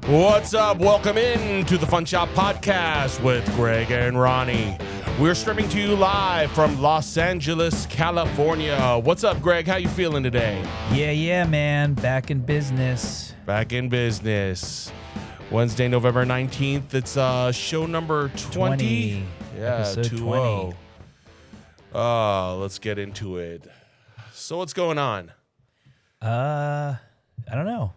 What's up? Welcome in to the Funshop Podcast with Greg and Ronnie. We're streaming to you live from Los Angeles, California. What's up, Greg? How you feeling today? Yeah, man. Back in business. Back in business. Wednesday, November 19th. It's show number 20. Yeah, Episode 20. Let's get into it. So what's going on? I don't know.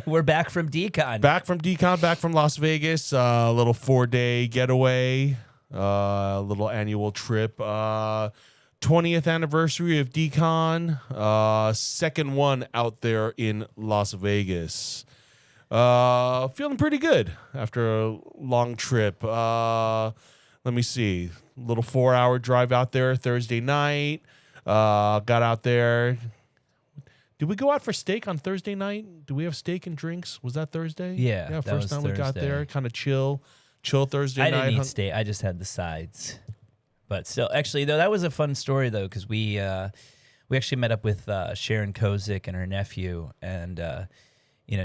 We're back from Dcon. Back from Dcon, back from Las Vegas. A little 4-day getaway, a little annual trip. 20th anniversary of Dcon. Second one out there in Las Vegas. Feeling pretty good after a long trip. Let me see. Little 4-hour drive out there Thursday night. Got out there. Did we go out for steak on Thursday night? Do we have steak and drinks? Was that Thursday? Yeah, first time we got there. Kind of chill Thursday night. I didn't eat steak. I just had the sides. But still, actually, though, that was a fun story, though, because we actually met up with Sharon Kozik and her nephew, and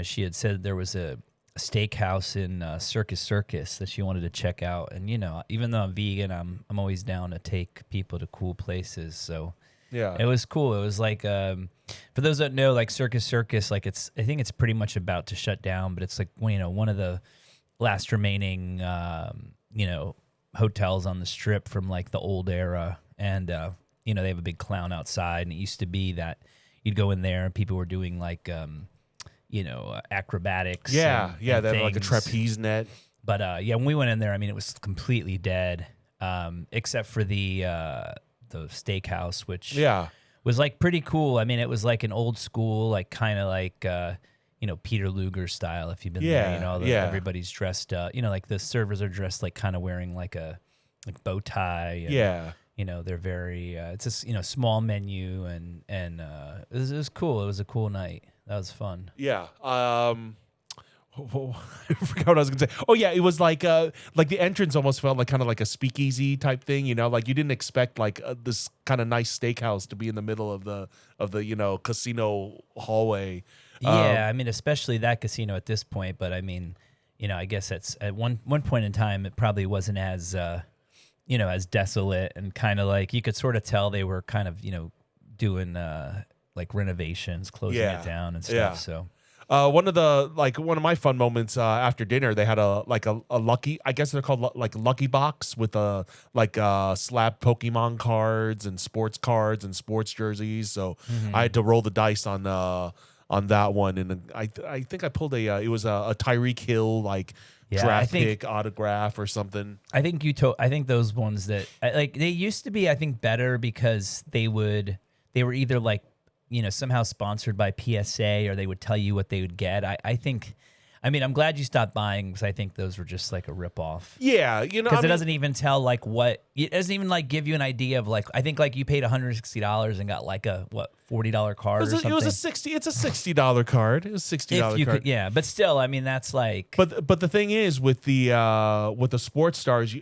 she had said there was a steakhouse in Circus that she wanted to check out. And, even though I'm vegan, I'm always down to take people to cool places, so... Yeah, it was cool. It was like, for those that know, like Circus, like I think it's pretty much about to shut down, but it's like, one of the last remaining, hotels on the strip from like the old era. And, they have a big clown outside, and it used to be that you'd go in there and people were doing like, acrobatics. Yeah. and they had like a things. trapeze net. But, when we went in there, I mean, it was completely dead, except for the steakhouse, which was like pretty cool. I mean, it was like an old school, like kind of like Peter Luger style. If you've been there, everybody's dressed. Like the servers are dressed like kind of wearing like a bow tie. And, they're very. It's a small menu, and it was cool. It was a cool night. That was fun. Yeah. I forgot what I was gonna say. Oh yeah, it was like the entrance almost felt like kind of like a speakeasy type thing, like you didn't expect like this kind of nice steakhouse to be in the middle of the casino hallway. Yeah, I mean, especially that casino at this point. But I mean, I guess it's at one point in time it probably wasn't as as desolate, and kind of like you could sort of tell they were kind of doing like renovations, closing it down and stuff. Yeah. So. One of my fun moments after dinner, they had a lucky, I guess they're called like lucky box with slab Pokemon cards and sports jerseys. So I had to roll the dice on that one, and I think I pulled it was a Tyreek Hill draft pick autograph or something. I think I think those ones that they used to be, I think, better because they were either like, somehow sponsored by PSA, or they would tell you what they would get. I'm glad you stopped buying, because I think those were just like a ripoff. Yeah, because it doesn't even tell like what, it doesn't even like give you an idea of like, I think like you paid $160 and got like a $40 card or something. It's a $60 card. It was $60 card. Yeah, but still, I mean, that's like. But the thing is with the sports stars,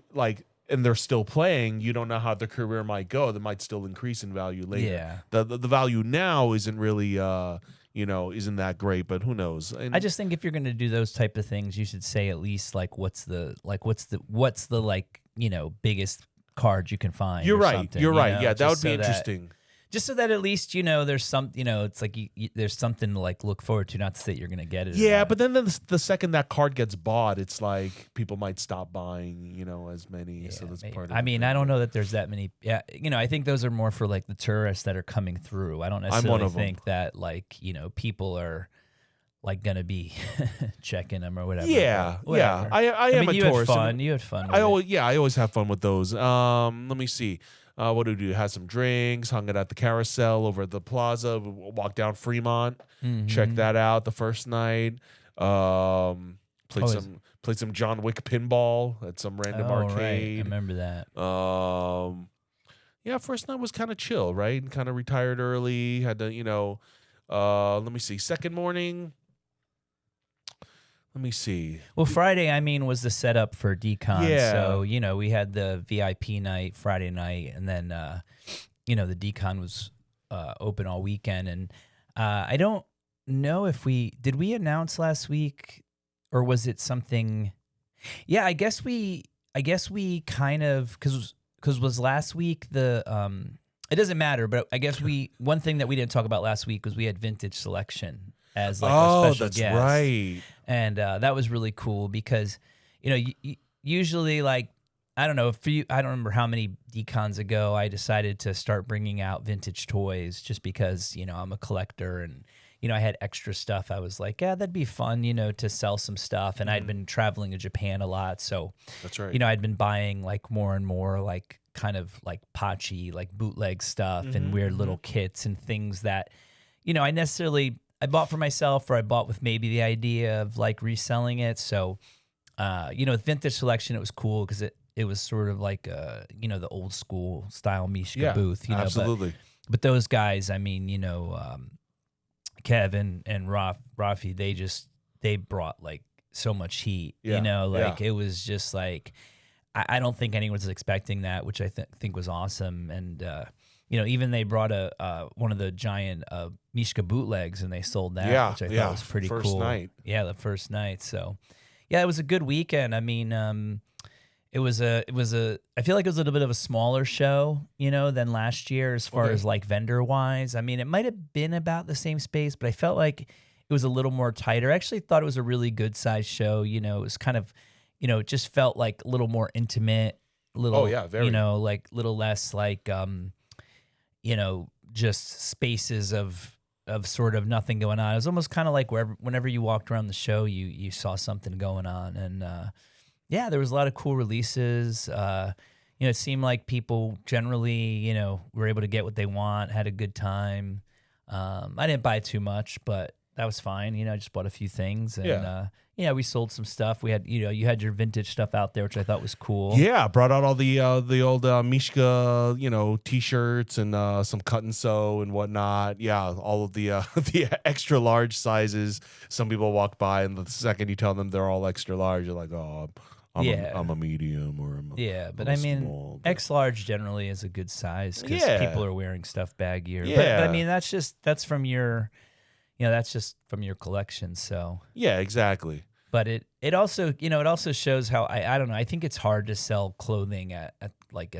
and they're still playing, you don't know how their career might go. They might still increase in value later. Yeah. The value now isn't really isn't that great, but who knows? And I just think if you're going to do those type of things, you should say at least like what's the biggest card you can find. You're right. You're right. Yeah, that would be interesting. Just so that at least there's some it's like there's something to like look forward to. Not to say you're gonna get it. Yeah, but then the second that card gets bought, it's like people might stop buying as many. Yeah, so that's part of it. I mean, I don't know that there's that many. Yeah, I think those are more for like the tourists that are coming through. I don't necessarily think that like people are like gonna be checking them or whatever. Yeah, whatever. I am mean, a tourist. You had fun. I always have fun with those. Let me see. What did we do? Had some drinks, hung it at the carousel over at the plaza, walked down Fremont, checked that out the first night. Played some John Wick pinball at some random arcade. Right. I remember that. First night was kind of chill, right? And kind of retired early. Had to, let me see. Second morning, let me see. Well, Friday, was the setup for Dcon. Yeah. So, we had the VIP night Friday night, and then, the Dcon was open all weekend. And I don't know if did we announce last week or was it something? Yeah, I guess we kind of, because was last week the it doesn't matter, but I guess one thing that we didn't talk about last week was we had Vintage Selection as like our special that's guest. right. And that was really cool because, usually, like, I don't know, I don't remember how many Dcons ago I decided to start bringing out vintage toys just because, I'm a collector and, I had extra stuff. I was like, yeah, that'd be fun, to sell some stuff. And I'd been traveling to Japan a lot. So, that's right. I'd been buying like more and more like kind of like pachi, like bootleg stuff and weird little kits and things that, I bought for myself or I bought with maybe the idea of like reselling it. So, with Vintage Selection, it was cool because it was sort of like, the old school style Mishka booth, absolutely. But those guys, I mean, Kevin and Rafi, they brought like so much heat, it was just like, I don't think anyone was expecting that, which I think was awesome. And, even they brought one of the giant Mishka bootlegs and they sold that, which I thought was pretty cool. First night. Yeah, the first night. So, yeah, it was a good weekend. I mean, I feel like it was a little bit of a smaller show, than last year as far as like vendor wise. I mean, it might have been about the same space, but I felt like it was a little more tighter. I actually thought it was a really good sized show. It was kind of, it just felt like a little more intimate, very. Like little less like, just spaces of sort of nothing going on. It was almost kind of like whenever you walked around the show, you saw something going on. And, there was a lot of cool releases. It seemed like people generally, were able to get what they want, had a good time. I didn't buy too much, but that was fine. I just bought a few things and, we sold some stuff. We had, you had your vintage stuff out there, which I thought was cool. Yeah, brought out all the old Mishka, T-shirts and some cut and sew and whatnot. Yeah, all of the the extra large sizes. Some people walk by and the second you tell them they're all extra large, you're like, oh, I'm a medium or but I mean, small, X large generally is a good size because people are wearing stuff baggier. Yeah. But I mean, that's from your, that's just from your collection. So yeah, exactly. But it also shows how I don't know. I think it's hard to sell clothing at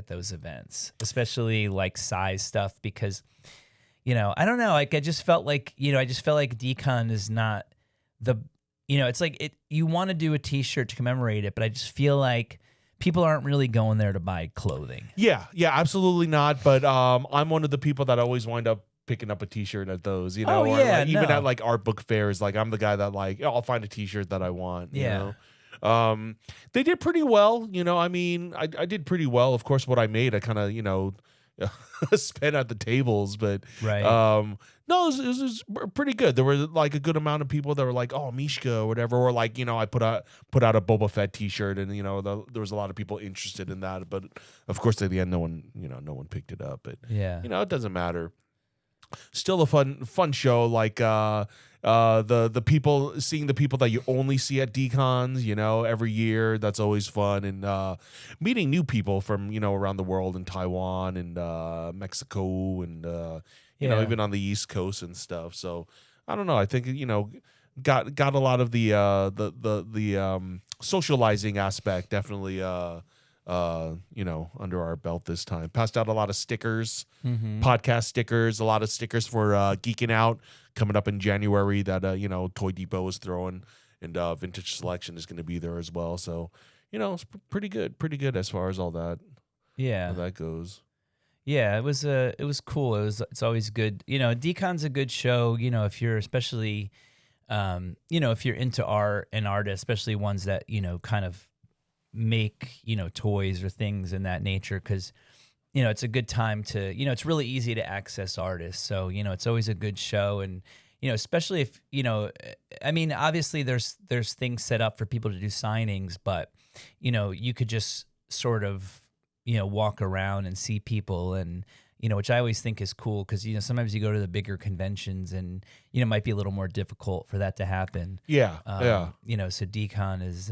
those events, especially like size stuff because, I don't know. Like I just felt like Dcon is not the, it's like you want to do a T-shirt to commemorate it, but I just feel like people aren't really going there to buy clothing. Yeah, absolutely not. But I'm one of the people that always wind up picking up a T-shirt at those, even at like art book fairs. Like I'm the guy that like I'll find a T-shirt that I want. You know? They did pretty well. I mean, I did pretty well. Of course, what I made, I kind of spent at the tables, but no, it was pretty good. There were like a good amount of people that were like, "Oh, Mishka" or whatever, or like I put out a Boba Fett T-shirt, and there was a lot of people interested in that. But of course, at the end, no one picked it up. But it doesn't matter. Still a fun show. Like the people, seeing the people that you only see at Dcons, every year. That's always fun, and meeting new people from around the world in Taiwan and Mexico and even on the East Coast and stuff. So I don't know. I think got a lot of the socializing aspect definitely under our belt this time. Passed out a lot of stickers, podcast stickers, a lot of stickers for Geeking Out coming up in January that Toy Depot is throwing, and Vintage Selection is going to be there as well. So it's pretty good as far as all that. Yeah, how that goes. Yeah, it was cool. It's always good. Dcon's a good show. If you're especially, if you're into art and artists, especially ones that kind of make toys or things in that nature, because it's a good time to it's really easy to access artists. So it's always a good show, and especially if I mean, obviously there's things set up for people to do signings, but you could just sort of walk around and see people, and which I always think is cool, because sometimes you go to the bigger conventions and it might be a little more difficult for that to happen. Yeah. So Dcon is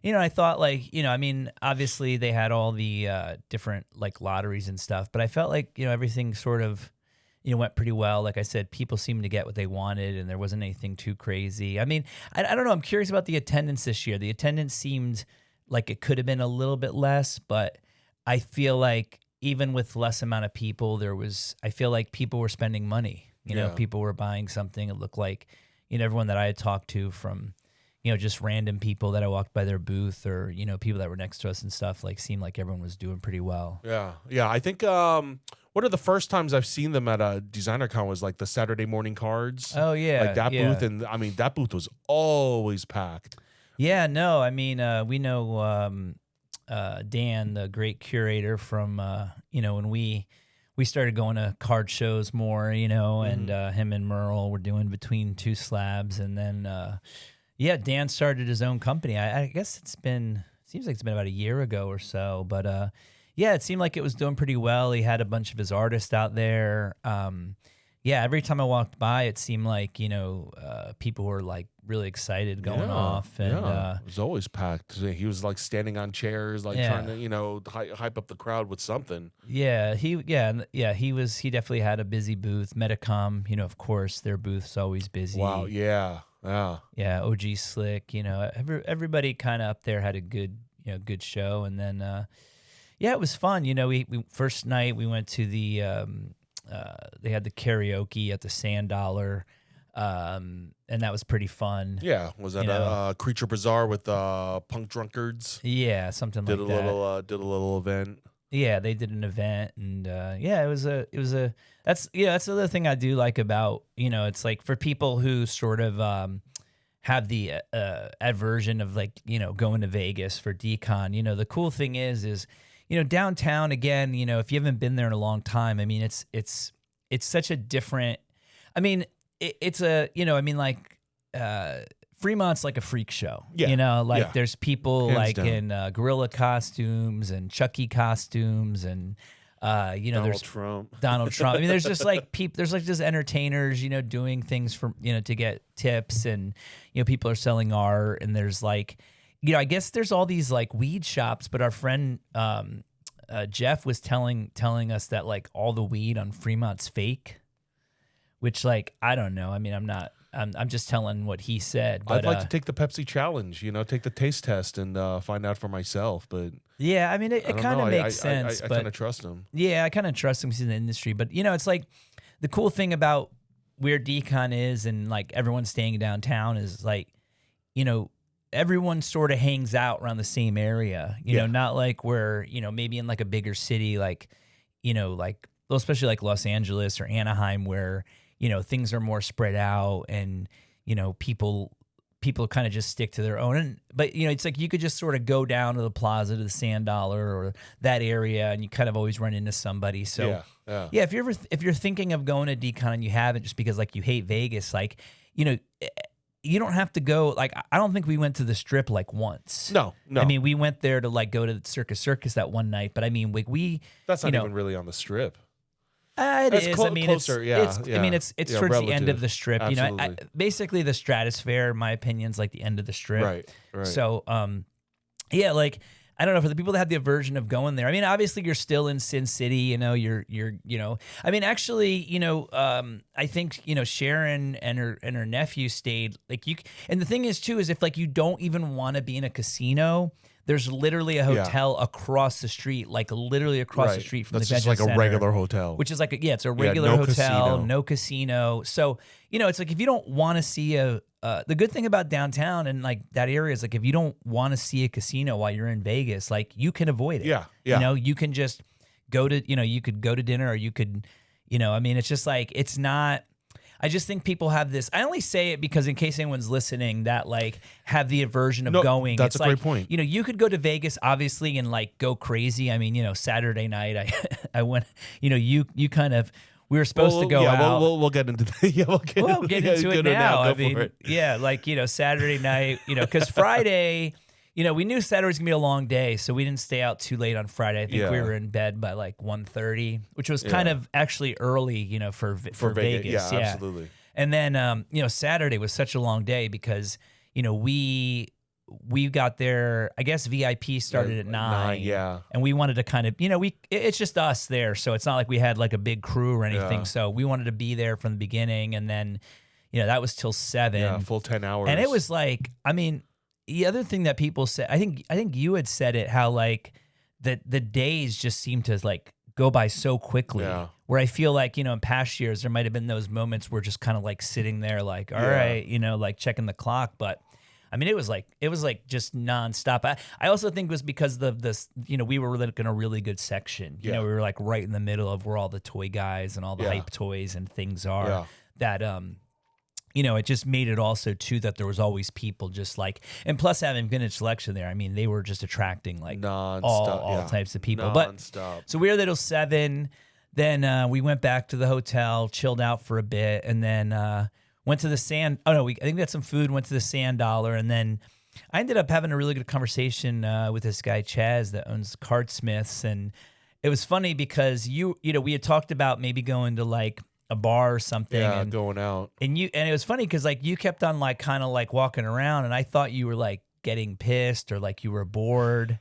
I thought I mean, obviously they had all the different like lotteries and stuff, but I felt like everything sort of went pretty well. Like I said, people seemed to get what they wanted, and there wasn't anything too crazy. I mean, I don't know. I'm curious about the attendance this year. The attendance seemed like it could have been a little bit less, but I feel like even with less amount of people, I feel like people were spending money. People were buying something. It looked like, everyone that I had talked to from, just random people that I walked by their booth or, people that were next to us and stuff, like seemed like everyone was doing pretty well. Yeah. Yeah. I think one of the first times I've seen them at a Designercon was like the Saturday morning cards. Oh, yeah. Like that booth. And I mean, that booth was always packed. Yeah. No, I mean, we know Dan, the great curator from, when we started going to card shows more, and him and Merle were doing Between Two Slabs. And then, Dan started his own company. I guess seems like it's been about a year ago or so. But, it seemed like it was doing pretty well. He had a bunch of his artists out there. Every time I walked by, it seemed like, people were like really excited going off. And it was always packed. He was like standing on chairs, like trying to, hype up the crowd with something. He definitely had a busy booth. Metacom, of course, their booth's always busy. Wow. Yeah. Yeah. OG Slick, everybody kind of up there had a good show. And then, it was fun. We first night we went to the, they had the karaoke at the Sand Dollar, and that was pretty fun. Yeah, was that a Creature Bazaar with punk drunkards? Yeah, something like that. Did a little event. Yeah, they did an event, and it was a that's the other thing I do like about it's like for people who sort of have the aversion of like going to Vegas for Dcon. The cool thing is downtown again. If you haven't been there in a long time, I mean it's such a different. I mean it's a Fremont's like a freak show. Yeah. There's people hands like down. in gorilla costumes and Chucky costumes and there's Donald Trump. I mean, there's just like there's like just entertainers, doing things for to get tips, and people are selling art, and there's like I guess there's all these like weed shops, but our friend Jeff was telling us that like all the weed on Fremont's fake, which like I don't know. I mean, I'm just telling what he said. But, I'd like to take the Pepsi challenge, take the taste test and find out for myself. But yeah, I mean, it kind of makes sense. I kind of trust him. Yeah, I kind of trust him. He's in the industry. But, it's like the cool thing about where Dcon is and like everyone staying downtown is like, everyone sort of hangs out around the same area, not like where, maybe in like a bigger city, like, especially like Los Angeles or Anaheim where, things are more spread out and, people kind of just stick to their own. But, it's like you could just sort of go down to the plaza to the Sand Dollar or that area and you kind of always run into somebody. So, if you're thinking of going to Dcon and you haven't just because like you hate Vegas, like, you don't have to go. Like, I don't think we went to the Strip like once. No. I mean, we went there to like go to the Circus that one night, but I mean, that's not even really on the Strip. It is. I mean, closer. I mean, it's towards relative. the end of the Strip. Absolutely. Basically the Stratosphere, in my opinion, is like the end of the Strip. Right. So, like I don't know, for the people that have the aversion of going there. I mean, obviously you're still in Sin City. You're. I mean, actually, I think Sharon and her nephew stayed. Like and the thing is too is if like you don't even want to be in a casino. There's literally a hotel across the street, like literally across the street from the convention center. That's just like a regular center, hotel. Which is like, it's a regular hotel, no casino. So, it's like if you don't want to see the good thing about downtown and like that area is like if you don't want to see a casino while you're in Vegas, like you can avoid it. Yeah. You can just go to, you could go to dinner or you could, I mean, it's just like, it's not. I just think people have this. I only say it because in case anyone's listening that like have the aversion of going. That's it's a great point. You could go to Vegas obviously and like go crazy. I mean, Saturday night I went. You kind of we were supposed to go out. We'll get into that. We'll get into it now. I mean, like Saturday night. Because Friday. We knew Saturday was going to be a long day, so we didn't stay out too late on Friday. I think we were in bed by like 1:30, which was kind of actually early, for Vegas. Yeah, absolutely. And then, Saturday was such a long day because, we we got there, I guess VIP started at 9. Yeah. And we wanted to kind of, it's just us there. So it's not like we had like a big crew or anything. Yeah. So we wanted to be there from the beginning. And then, that was till 7. Yeah, full 10 hours. And it was like, I mean, the other thing that people said, I think you had said it, how like the days just seem to like go by so quickly. Yeah. Where I feel like, in past years, there might have been those moments where just kind of like sitting there like, all right, like checking the clock. But I mean, it was like just nonstop. I also think it was because of this, we were like in a really good section. We were like right in the middle of where all the toy guys and all the hype toys and things are that, it just made it also too that there was always people just like, and plus having vintage selection there, I mean, they were just attracting like all types of people. Non-stop. But so we were there till 7. Then we went back to the hotel, chilled out for a bit, and then went to the sand. Oh no, I think we had some food. Went to the Sand Dollar, and then I ended up having a really good conversation with this guy Chaz that owns Cardsmiths, and it was funny because we had talked about maybe going to like a bar or something. Yeah, and going out. And it was funny because like you kept on like kind of like walking around, and I thought you were like getting pissed or like you were bored.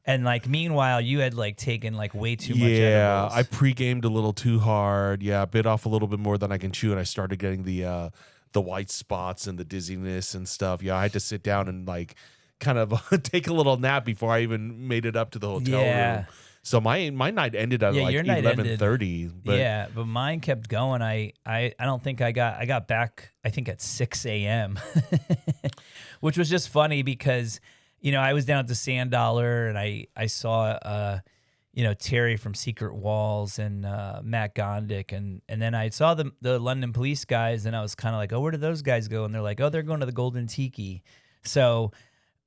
And like meanwhile, you had like taken like way too much edibles. Yeah, I pre-gamed a little too hard. Yeah, bit off a little bit more than I can chew, and I started getting the white spots and the dizziness and stuff. Yeah, I had to sit down and like kind of take a little nap before I even made it up to the hotel room. So my night ended at like 11:30. Yeah, but mine kept going. I don't think I got back. I think at 6 a.m., which was just funny because. I was down at the Sand Dollar and I saw, Terry from Secret Walls and Matt Gondik. And then I saw the London police guys and I was kind of like, oh, where did those guys go? And they're like, oh, they're going to the Golden Tiki. So,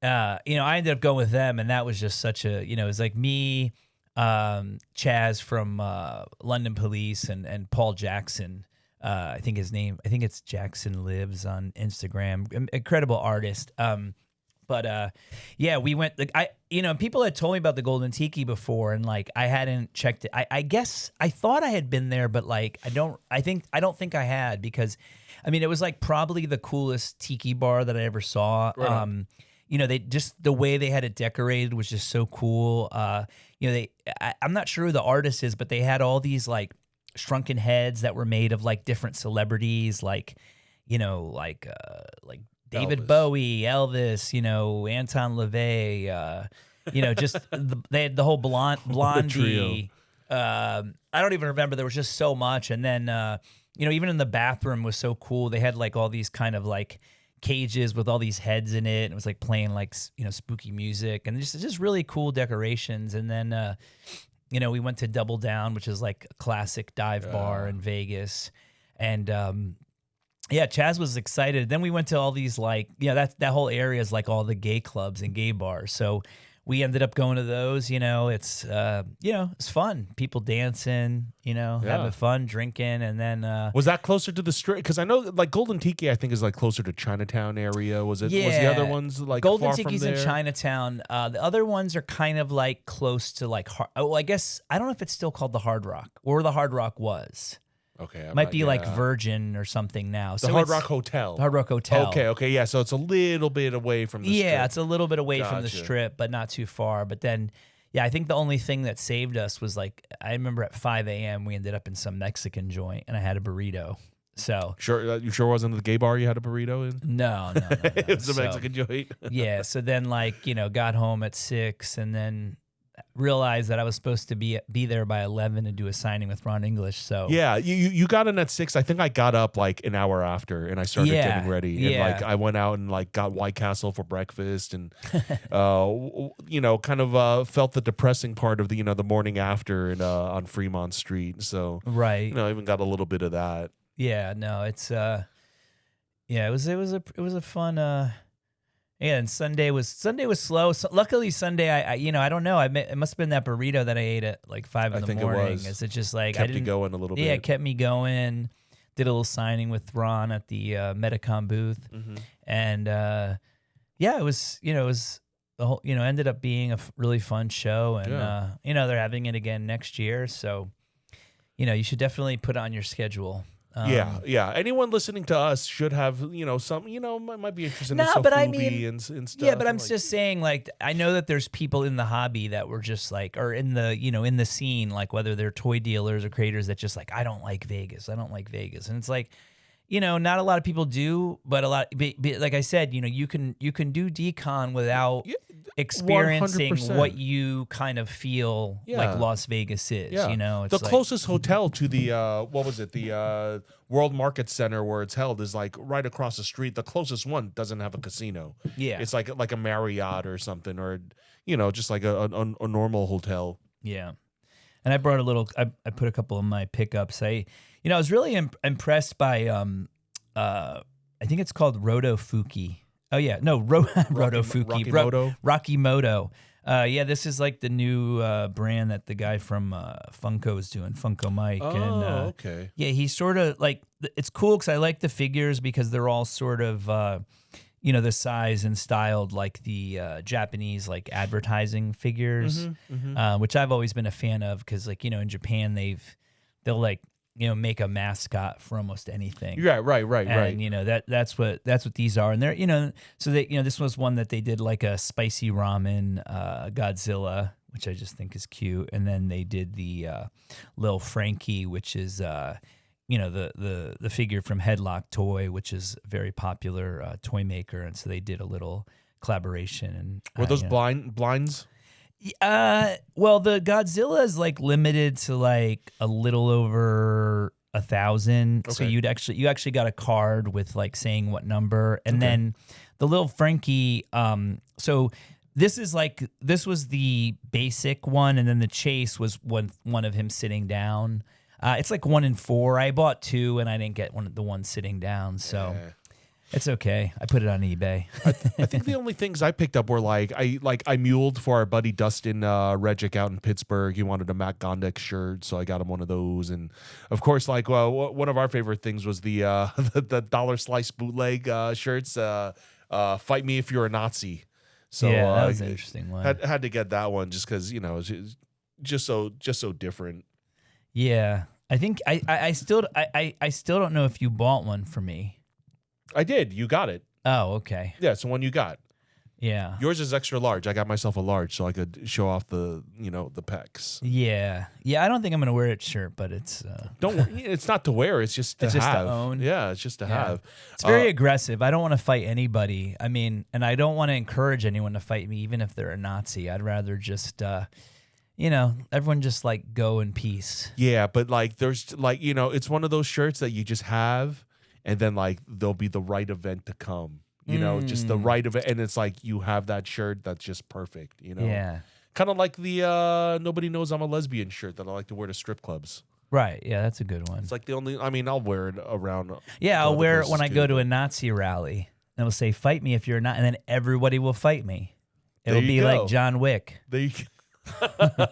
I ended up going with them. And that was just such a, it was like me, Chaz from London Police and Paul Jackson. I think it's Jackson Lives on Instagram. Incredible artist. But we went. Like people had told me about the Golden Tiki before, and like I hadn't checked it. I guess I thought I had been there, but like I don't think I had because, I mean, it was like probably the coolest tiki bar that I ever saw. Right. They just the way they had it decorated was just so cool. I'm not sure who the artist is, but they had all these like shrunken heads that were made of like different celebrities, like David Elvis. Bowie, Elvis, Anton LaVey, just they had the whole Blondie. I don't even remember. There was just so much. And then, even in the bathroom was so cool. They had like all these kind of like cages with all these heads in it. And it was like playing like, spooky music and just really cool decorations. And then, we went to Double Down, which is like a classic dive bar in Vegas. And, Chaz was excited. Then we went to all these like, that whole area is like all the gay clubs and gay bars. So we ended up going to those. It's it's fun. People dancing, having fun, drinking, and then was that closer to the strip? Because I know like Golden Tiki, I think is like closer to Chinatown area. Was it? Yeah. Was the other ones like Golden far Tiki's from there? in Chinatown? The other ones are kind of like close to like. I guess I don't know if it's still called the Hard Rock or the Hard Rock was. Okay, might be like Virgin or something now. The Hard Rock Hotel. The Hard Rock Hotel. Okay, yeah. So it's a little bit away from the strip. Yeah, it's a little bit away from the strip, but not too far. But then, I think the only thing that saved us was like, I remember at 5 a.m. we ended up in some Mexican joint and I had a burrito. So you sure wasn't the gay bar you had a burrito in? No. It was a Mexican joint. Yeah. So then got home at 6 and then realized that I was supposed to be there by 11 and do a signing with Ron English. So yeah, you got in at 6. I think I got up like an hour after and I started getting ready. And like I went out and like got White Castle for breakfast and kind of felt the depressing part of the the morning after on Fremont Street. So right, I even got a little bit of that. Yeah, no, it's it was a fun. Yeah, and Sunday was slow. So luckily Sunday, I don't know. It must have been that burrito that I ate at like 5 in the morning. Is it just like kept you going a little bit? Yeah, it kept me going. Did a little signing with Ron at the Metacom booth, and it was the whole ended up being a really fun show, and they're having it again next year. So you should definitely put it on your schedule. Yeah. Anyone listening to us should have, some, might be interested in but I Sofubi mean, and stuff. Yeah, but I'm just saying, like, I know that there's people in the hobby that were just like, or in the, in the scene, like whether they're toy dealers or creators that just like, I don't like Vegas. And it's like, not a lot of people do, but like I said, you can do Dcon without experiencing 100%. what you kind of feel like Las Vegas is. Yeah. It's the closest hotel to the the World Market Center where it's held is like right across the street. The closest one doesn't have a casino. Yeah, it's like a Marriott or something, or just like a normal hotel. Yeah. And I brought I put a couple of my pickups. I was really impressed by, I think it's called Roto Fuki. Oh yeah, no, Roto Fuki. Rocky Moto. Yeah, this is like the new brand that the guy from Funko is doing, Funko Mike. Okay. Yeah, he's sort of like, it's cool because I like the figures because they're all sort of, the size and styled like the Japanese like advertising figures, which I've always been a fan of because like, in Japan they'll like, make a mascot for almost anything. Yeah, right. And that's what these are. And they're, so they, this was one that they did like a spicy ramen Godzilla, which I just think is cute. And then they did the Lil Frankie, which is the figure from Headlock Toy, which is a very popular toy maker. And so they did a little collaboration. And were those blinds? Well, the Godzilla is like limited to like a little over 1,000. Okay. So you actually got a card with like saying what number, and then the little Frankie. So this was the basic one, and then the chase was one of him sitting down. It's like 1 in 4. I bought 2, and I didn't get the one sitting down. So. Yeah. It's okay. I put it on eBay. I think the only things I picked up were I muled for our buddy Dustin Regic out in Pittsburgh. He wanted a Matt Gondek shirt, so I got him one of those. And of course, one of our favorite things was the the Dollar Slice bootleg shirts. Fight me if you're a Nazi. So yeah, that was an interesting one. Had to get that one just because it's just so different. Yeah, I think I still don't know if you bought one for me. I did. You got it. Oh, okay. Yeah, it's the one you got. Yeah. Yours is extra large. I got myself a large so I could show off the pecs. Yeah. Yeah, I don't think I'm going to wear it shirt, but it's it's not to wear, it's just to have. Just to own. Yeah, it's just to have. It's very aggressive. I don't want to fight anybody. I mean, and I don't want to encourage anyone to fight me even if they're a Nazi. I'd rather just everyone just like go in peace. Yeah, but like there's like, it's one of those shirts that you just have. And then, like, there'll be the right event to come, just the right event. And it's like you have that shirt that's just perfect, Yeah. Kind of like the Nobody Knows I'm a Lesbian shirt that I like to wear to strip clubs. Right. Yeah, that's a good one. It's like I'll wear it around. Yeah, I'll wear it when I go to a Nazi rally. And it'll say, fight me if you're not. And then everybody will fight me. It'll be like John Wick. There you go.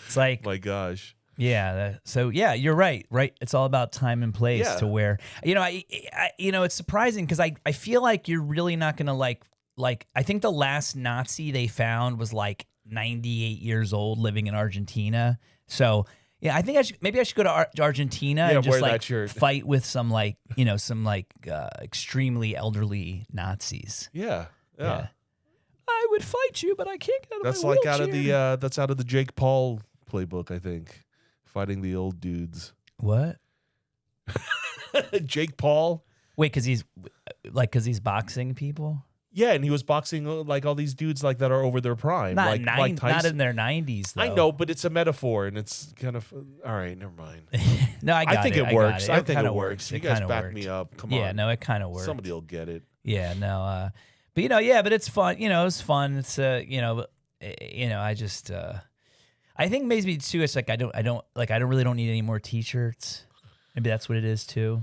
It's like. My gosh. Yeah. So yeah, you're right. Right. It's all about time and place to wear. I it's surprising because I feel like you're really not gonna like. I think the last Nazi they found was like 98 years old, living in Argentina. So yeah, I think I should go to Argentina and just like fight with some extremely elderly Nazis. Yeah. I would fight you, but I can't get out of my wheelchair. That's out of the Jake Paul playbook, I think. Fighting the old dudes. What? Jake Paul. Wait, because he's boxing people? Yeah, and he was boxing like all these dudes like that are over their prime. Not Tyson. in their 90s, though. I know, but it's a metaphor, and it's kind of... All right, never mind. No, I think it works. I think it works. You guys back me up. Come on. Yeah, no, it kind of works. Somebody will get it. Yeah, no. But, but it's fun. It's fun. It's, I just... I think maybe too. It's like I don't need any more T-shirts. Maybe that's what it is too.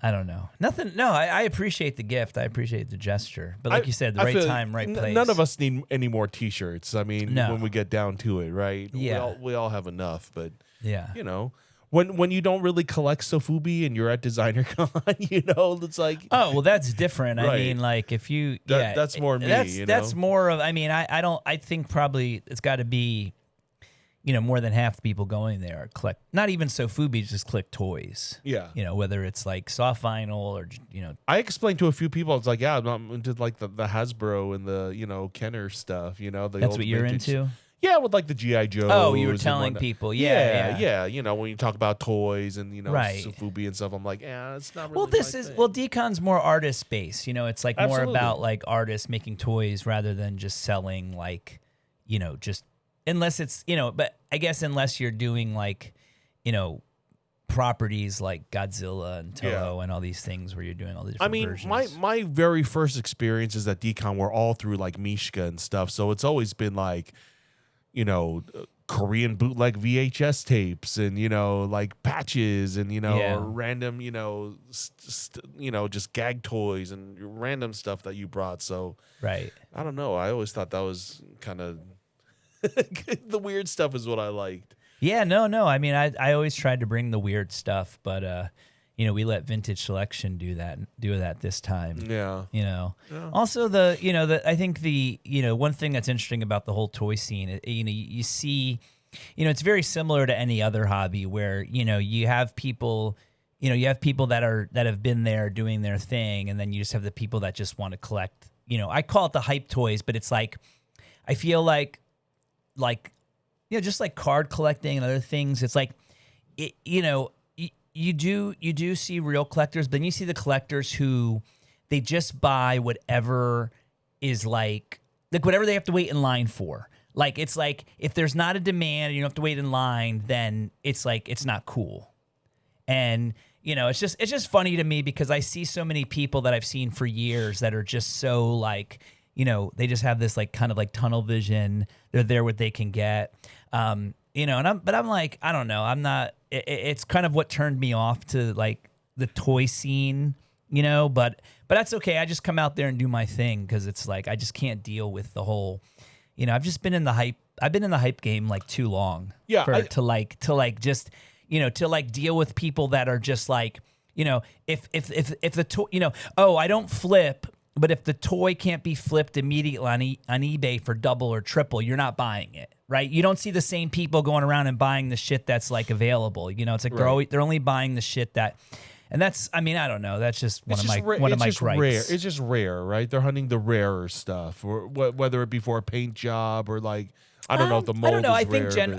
I don't know. Nothing. No, I appreciate the gift. I appreciate the gesture. But like you said, the right time, right place. None of us need any more T-shirts. I mean, when we get down to it, right? Yeah. We all have enough. But yeah, when you don't really collect Sofubi and you're at Designercon, it's like, oh well, that's different. Right. I mean, like if you that's more me. That's more of. I mean, I don't. I think probably it's got to be, more than half the people going there are collect, not even Sofubi, just collect toys. Yeah. Whether it's like soft vinyl or, I explained to a few people, it's like, yeah, I'm not into like the Hasbro and the, Kenner stuff, the That's old what you're vintage. into? Yeah, with like the G.I. Joes. Oh, you were telling people. Yeah. When you talk about toys and, Right. Sofubi and stuff, I'm like, it's not really Well, Dcon's more artist based. It's like Absolutely. more about like artists making toys rather than just selling like, just unless it's, but I guess unless you're doing like, properties like Godzilla and Toho and all these things where you're doing all these different versions. my very first experiences at Dcon were all through like Mishka and stuff. So it's always been like, Korean bootleg VHS tapes and, like patches and, random, just gag toys and random stuff that you brought. So right. I don't know. I always thought that was kind of the weird stuff is what I liked. Yeah, no. I mean, I always tried to bring the weird stuff, but we let Vintage Selection do that this time. Yeah. Also I think the one thing that's interesting about the whole toy scene, you see, it's very similar to any other hobby where, you have people that have been there doing their thing, and then you just have the people that just want to collect, I call it the hype toys, but it's like, I feel like just like card collecting and other things, it's like, you do see real collectors, but then you see the collectors who they just buy whatever is like whatever they have to wait in line for. Like, it's like, if there's not a demand and you don't have to wait in line, then it's like, it's not cool. And, it's just funny to me because I see so many people that I've seen for years that are just so like, they just have this like kind of like tunnel vision. They're there what they can get. And I'm like, I don't know. I'm not, it's kind of what turned me off to like the toy scene, but that's okay. I just come out there and do my thing. Cause it's like, I just can't deal with the whole, I've just been in the hype game like too long to deal with people that are just like, if the toy, I don't flip, but if the toy can't be flipped immediately on eBay for double or triple, you're not buying it, right? You don't see the same people going around and buying the shit that's like available. It's like they're only buying the shit that, and that's, I mean, I don't know. That's just one of my gripes. Rare. It's just rare, right? They're hunting the rarer stuff, or whether it be for a paint job or like, I don't know if the mold. I don't know. I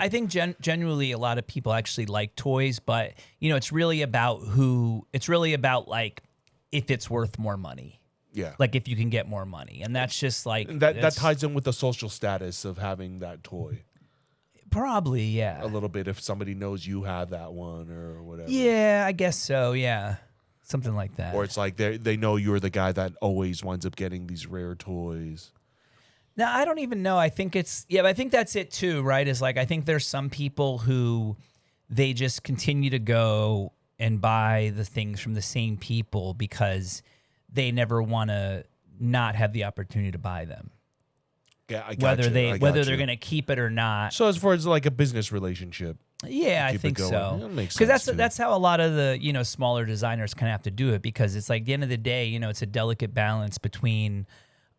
think generally a lot of people actually like toys, but it's really about like if it's worth more money. Yeah. Like if you can get more money. And that's just like... That ties in with the social status of having that toy. Probably, yeah. A little bit if somebody knows you have that one or whatever. Yeah, I guess so, yeah. Something like that. Or it's like they know you're the guy that always winds up getting these rare toys. Now, I don't even know. I think it's... Yeah, but I think that's it too, right? Is like, I think there's some people who they just continue to go and buy the things from the same people because... they never want to not have the opportunity to buy them. Yeah, I got whether you. They're going to keep it or not. So as far as like a business relationship. Yeah, I think so. That makes sense. Because that's how a lot of the smaller designers kind of have to do it, because it's like at the end of the day, it's a delicate balance between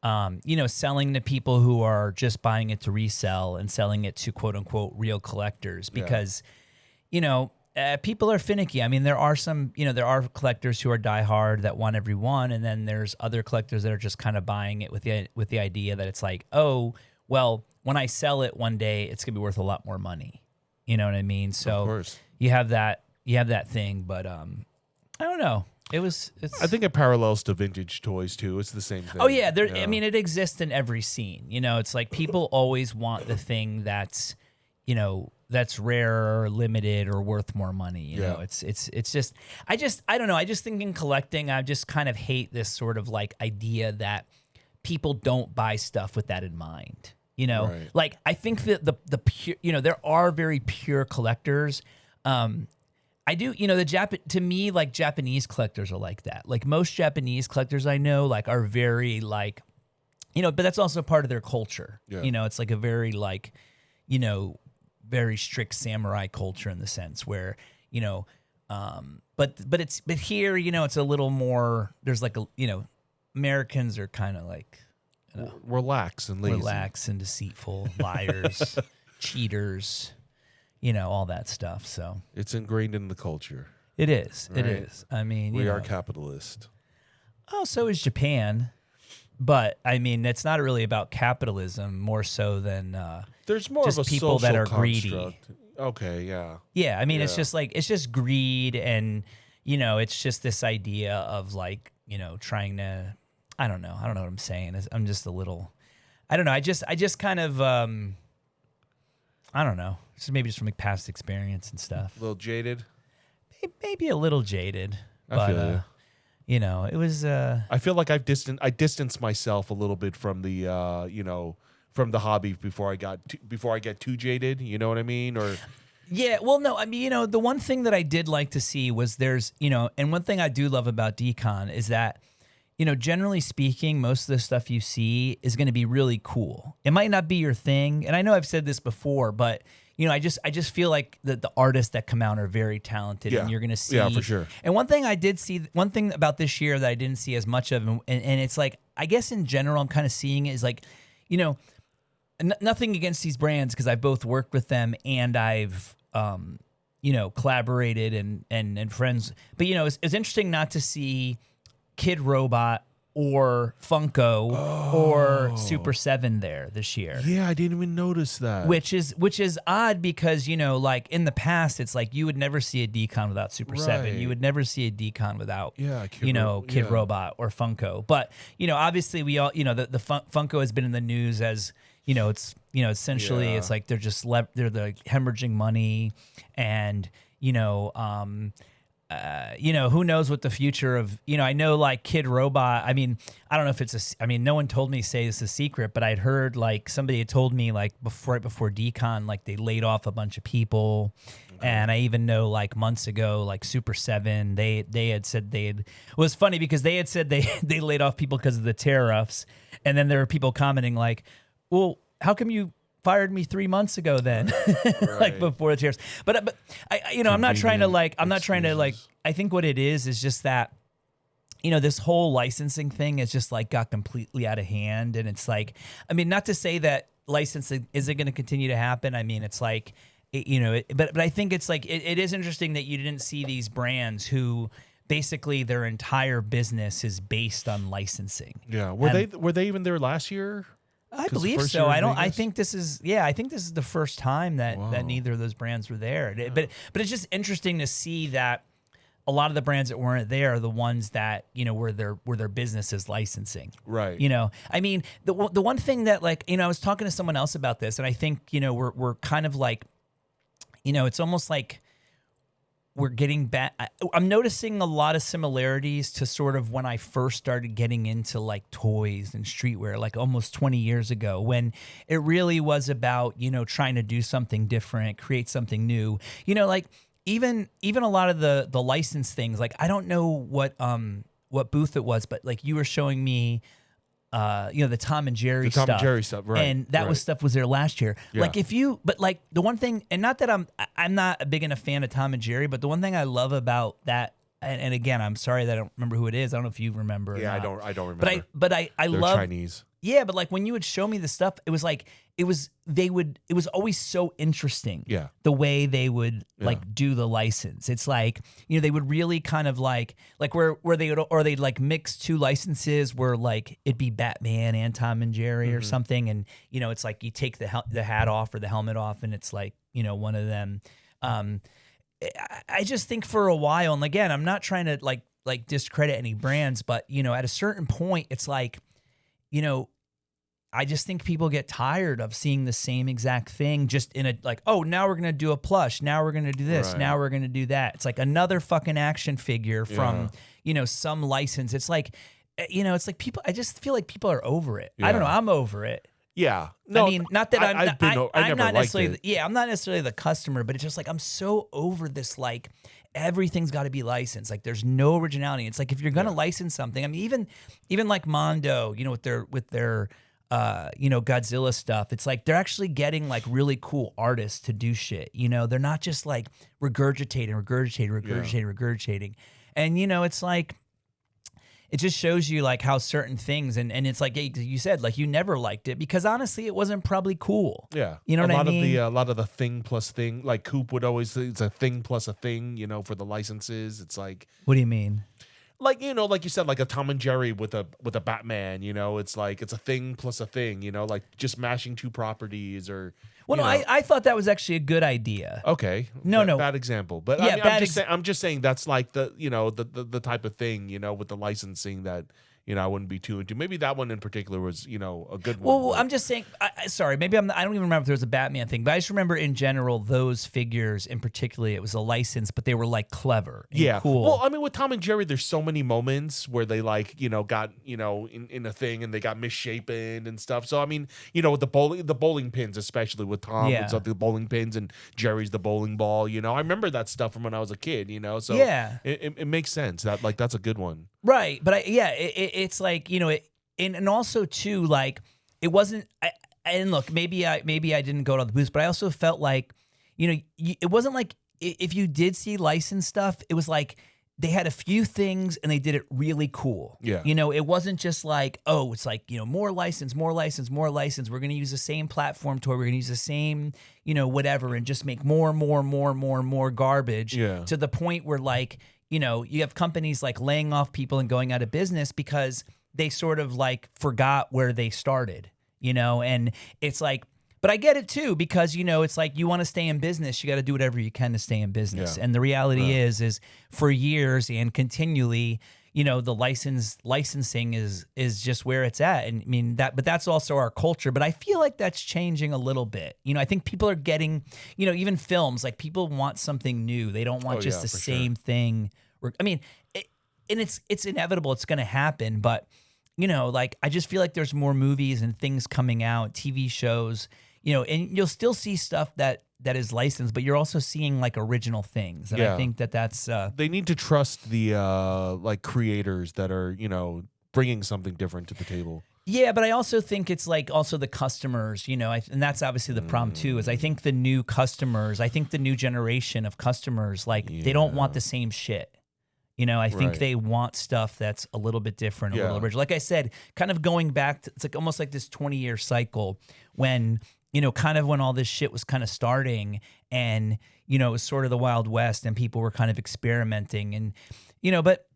selling to people who are just buying it to resell and selling it to quote unquote real collectors, because people are finicky. I mean, there are some, there are collectors who are diehard that want every one, and then there's other collectors that are just kind of buying it with the idea that it's like, oh, well, when I sell it one day, it's gonna be worth a lot more money. You know what I mean? So of course. you have that thing, but I don't know. I think it parallels to vintage toys too. It's the same thing. Oh yeah, I mean, it exists in every scene. It's like people always want the thing that's, that's rare or limited or worth more money. You know, it's just, I don't know. I just think in collecting, I just kind of hate this sort of like idea that people don't buy stuff with that in mind. Right. Like I think that the pure, there are very pure collectors. I do, to me, like Japanese collectors are like that. Like most Japanese collectors I know, like are very like, but that's also part of their culture. Yeah. It's like a very like, very strict samurai culture in the sense where, but here, it's a little more, there's like Americans are kind of like, relax and lazy. Relax and deceitful, liars, cheaters. all that stuff. So it's ingrained in the culture. It is. Right? It is. I mean, we are capitalist. Oh, so is Japan. But I mean, it's not really about capitalism more so than there's more just of a people that are construct. greedy. Okay, yeah. Yeah, I mean, it's just greed, and it's just this idea of like trying to. I don't know what I'm saying. I'm just a little. I don't know. I just kind of. I don't know. Maybe just from past experience and stuff. A little jaded. Maybe a little jaded. I feel you. It was. I feel like I distanced myself a little bit from the from the hobby before I get too jaded. You know what I mean? Or yeah, well, no, I mean, the one thing that I did like to see was there's and one thing I do love about Dcon is that generally speaking, most of the stuff you see is going to be really cool. It might not be your thing, and I know I've said this before, but. I just feel like the artists that come out are very talented, and you're going to see. Yeah, for sure. And one thing I did see, one thing about this year that I didn't see as much of, and it's like, I guess in general, I'm kind of seeing it is like, nothing against these brands because I've both worked with them and I've, collaborated and friends. But, it's interesting not to see Kid Robot or Funko or Super 7 there this year. Yeah, I didn't even notice that. Which is odd because, like in the past, it's like you would never see a Dcon without Super 7. You would never see a Dcon without, Kid Robot or Funko. But, obviously we all, the Funko has been in the news as, it's, essentially it's like they're just, they're the hemorrhaging money and, who knows what the future of, I know like Kid Robot, I mean, I don't know if no one told me say it's a secret, but I'd heard like somebody had told me like right before Dcon, like they laid off a bunch of people. Okay. And I even know like months ago, like Super 7, they had said it was funny because they had said they laid off people because of the tariffs. And then there were people commenting like, well, how come you fired me 3 months ago then, like before the tariffs. But I'm not trying to I think what it is just that, this whole licensing thing is just like got completely out of hand. And it's like, I mean, not to say that licensing isn't going to continue to happen. I mean, it's like, but I think it's like, it is interesting that you didn't see these brands who basically their entire business is based on licensing. Yeah. Were they even there last year? I believe so. I think this is the first time that neither of those brands were there. But it's just interesting to see that a lot of the brands that weren't there are the ones that, were their business is licensing. Right. I mean, the one thing that like, I was talking to someone else about this and I think, we're kind of like, it's almost like we're getting back. I'm noticing a lot of similarities to sort of when I first started getting into like toys and streetwear, like almost 20 years ago, when it really was about, trying to do something different, create something new, like even a lot of the licensed things, like I don't know what booth it was, but like you were showing me the Tom and Jerry stuff. And Jerry stuff, right. And that was there last year. Yeah. Like but like the one thing, and not that I'm not a big enough fan of Tom and Jerry, but the one thing I love about that, and again, I'm sorry that I don't remember who it is. I don't know if you remember. Yeah, I don't remember. But I They're love Chinese. Yeah, but like when you would show me the stuff, it was like it was always so interesting. Yeah. The way they would like do the license. It's like, they would really kind of like where they'd like mix two licenses where like it'd be Batman and Tom and Jerry or something, and it's like you take the hat off or the helmet off and it's like, one of them. I just think for a while, and again, I'm not trying to like discredit any brands, but at a certain point it's like, I just think people get tired of seeing the same exact thing just in a like, oh, now we're going to do a plush. Now we're going to do this. Right. Now we're going to do that. It's like another fucking action figure from, some license. It's like, it's like people, I just feel like people are over it. Yeah. I don't know. I'm over it. Yeah. No, I mean, not that I'm not necessarily, it. I'm not necessarily the customer, but it's just like, I'm so over this, like, everything's got to be licensed. Like there's no originality. It's like, if you're going to license something, I mean, even like Mondo, with their Godzilla stuff, it's like they're actually getting like really cool artists to do shit. They're not just like regurgitating. And it's like, it just shows you like how certain things and it's like you said, like you never liked it because honestly it wasn't probably cool. Yeah. You know what I mean? A lot of the thing plus thing, like Coop would always say it's a thing plus a thing, for the licenses. It's like, what do you mean? Like, like you said, like a Tom and Jerry with a Batman, it's like it's a thing plus a thing, like just mashing two properties or Well, no, I thought that was actually a good idea. Okay. No. Bad example. But yeah, I'm just saying that's like the the type of thing, with the licensing that I wouldn't be too into. Maybe that one in particular was, a good one. Well, I'm just saying. Sorry, maybe I don't even remember if there was a Batman thing, but I just remember in general those figures, in particular, it was a license, but they were like clever, and cool. Well, I mean, with Tom and Jerry, there's so many moments where they like, got in a thing and they got misshapen and stuff. So I mean, with the bowling pins, especially with Tom, it's the bowling pins and Jerry's the bowling ball. I remember that stuff from when I was a kid. So it makes sense that like that's a good one. Right, but it's like and also too like it wasn't. And look, maybe I didn't go to the booths, but I also felt like it wasn't like if you did see licensed stuff, it was like they had a few things and they did it really cool. Yeah, it wasn't just like it's like more license, more license, more license. We're gonna use the same platform toy. We're gonna use the same whatever and just make more garbage. Yeah. To the point where like. You have companies like laying off people and going out of business because they sort of like forgot where they started, and it's like, but I get it too, because, it's like you want to stay in business. You got to do whatever you can to stay in business. Yeah. And the reality is for years and continually, the licensing is just where it's at. And I mean but that's also our culture. But I feel like that's changing a little bit. I think people are getting, even films, like people want something new. They don't want just the same thing. I mean, it's inevitable. It's going to happen. But, like I just feel like there's more movies and things coming out, TV shows, and you'll still see stuff that is licensed, but you're also seeing like original things. And I think that's they need to trust the like creators that are, bringing something different to the table. Yeah, but I also think it's like also the customers, and that's obviously the problem too, is I think the new customers, I think the new generation of customers, like they don't want the same shit. I think they want stuff that's a little bit different, a little original. Like I said, kind of going back to, it's like almost like this 20-year cycle when, kind of when all this shit was kind of starting and, it was sort of the Wild West and people were kind of experimenting and, but,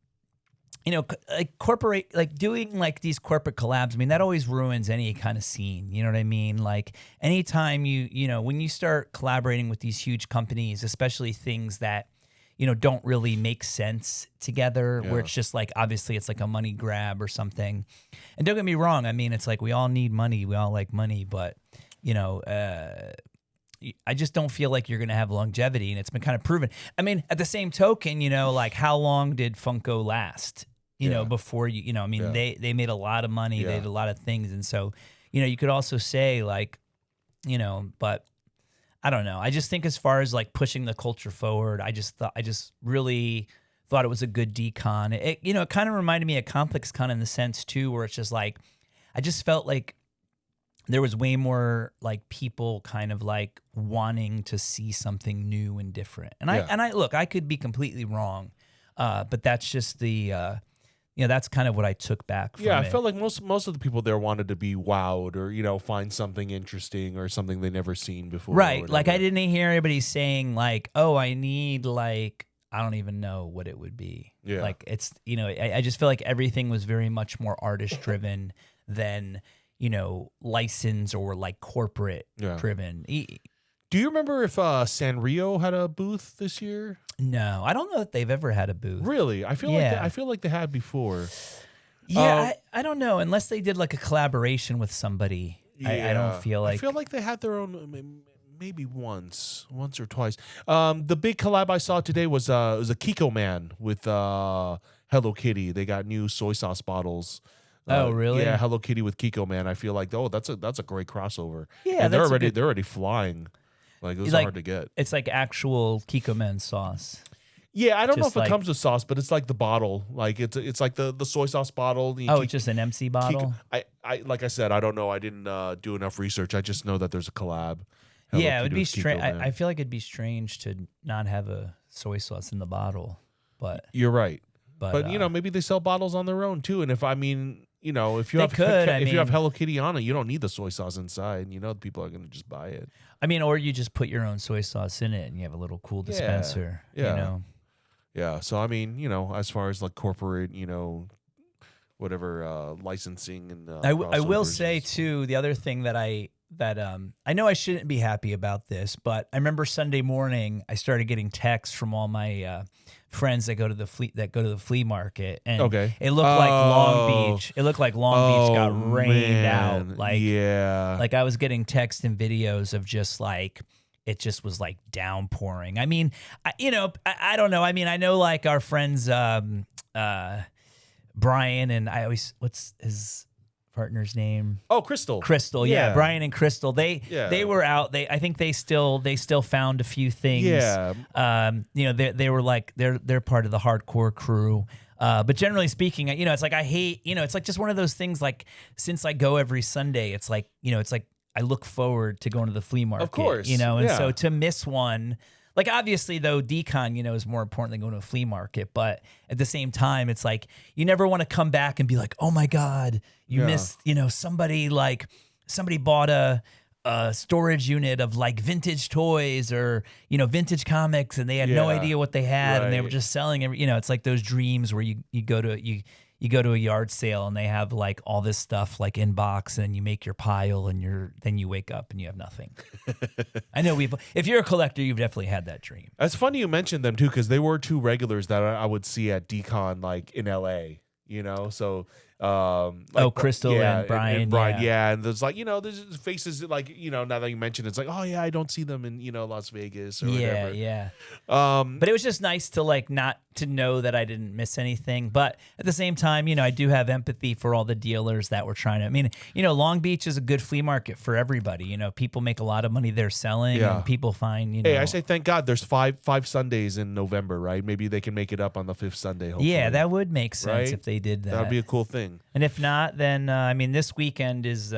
like doing like these corporate collabs, I mean, that always ruins any kind of scene. You know what I mean? Like anytime when you start collaborating with these huge companies, especially things that, don't really make sense together, where it's just like, obviously it's like a money grab or something. And don't get me wrong. I mean, it's like, we all need money. We all like money, but I just don't feel like you're going to have longevity, and it's been kind of proven. I mean, at the same token, like how long did Funko last? Before I mean, they made a lot of money, they did a lot of things, and so you could also say like, but I don't know. I just think as far as like pushing the culture forward, I just really thought it was a good Dcon. It kind of reminded me of ComplexCon in the sense too, where it's just like I just felt like there was way more like people kind of like wanting to see something new and different. And I look, I could be completely wrong, but that's just the that's kind of what I took back from it. I felt like most of the people there wanted to be wowed or, find something interesting or something they never seen before. Right. Like I didn't hear anybody saying like, oh, I need like, I don't even know what it would be. Yeah. Like it's, I just feel like everything was very much more artist driven than, license or like corporate driven. Do you remember if Sanrio had a booth this year? No, I don't know if they've ever had a booth. Really? I feel like they had before. Yeah, I don't know, unless they did like a collaboration with somebody. I don't feel like. I feel like they had their own, maybe once or twice. The big collab I saw today was a Kiko Man with Hello Kitty. They got new soy sauce bottles. Oh, really? Yeah, Hello Kitty with Kiko Man. I feel like that's a great crossover. Yeah, and they're already flying. Like those are hard to get. It's like actual Kiko Man sauce. Yeah, I don't know if it comes with sauce, but it's like the bottle. Like it's like the soy sauce bottle. It's just an MC bottle. I like I said, I don't know. I didn't do enough research. I just know that there's a collab. Yeah, it would be strange. I feel like it'd be strange to not have a soy sauce in the bottle, but you're right. But maybe they sell bottles on their own too. And if you have Hello Kitty on it, you don't need the soy sauce inside. People are going to just buy it. I mean, or you just put your own soy sauce in it and you have a little cool dispenser. Yeah. Yeah. So as far as like corporate, whatever licensing and I will say too, the other thing that I know I shouldn't be happy about this, but I remember Sunday morning I started getting texts from all my friends that go to the flea market, and it looked like Long Beach. It looked like Long Beach got rained out. Like I was getting texts and videos of just like it just was like downpouring. I mean, I don't know. I mean, I know like our friends Brian and what's his partner's name? Oh, Crystal. Yeah. Brian and Crystal. They were out. I think they still found a few things. Yeah. They were like they're part of the hardcore crew. But generally speaking, it's like I hate, it's like just one of those things. Like since I go every Sunday, it's like I look forward to going to the flea market. Of course. So to miss one. Like, obviously, though, Dcon, is more important than going to a flea market. But at the same time, it's like you never want to come back and be like, oh, my God, you missed, somebody bought a storage unit of like vintage toys or, vintage comics, and they had no idea what they had, and they were just selling every, it's like those dreams where you go to a yard sale and they have like all this stuff like in box, and you make your pile and then you wake up and you have nothing. I know if you're a collector, you've definitely had that dream. It's funny you mentioned them too, because they were two regulars that I would see at Dcon like in LA, so Crystal and Brian. And there's like, there's faces like, now that you mention it, it's like, oh yeah, I don't see them in, Las Vegas or whatever. Yeah. But it was just nice to like not to know that I didn't miss anything. But at the same time, I do have empathy for all the dealers that were trying to, I mean, Long Beach is a good flea market for everybody. People make a lot of money there selling, and people find, Hey, I say thank God there's five Sundays in November, right? Maybe they can make it up on the fifth Sunday, hopefully. Yeah, that would make sense if they did that. That would be a cool thing. And if not, then this weekend is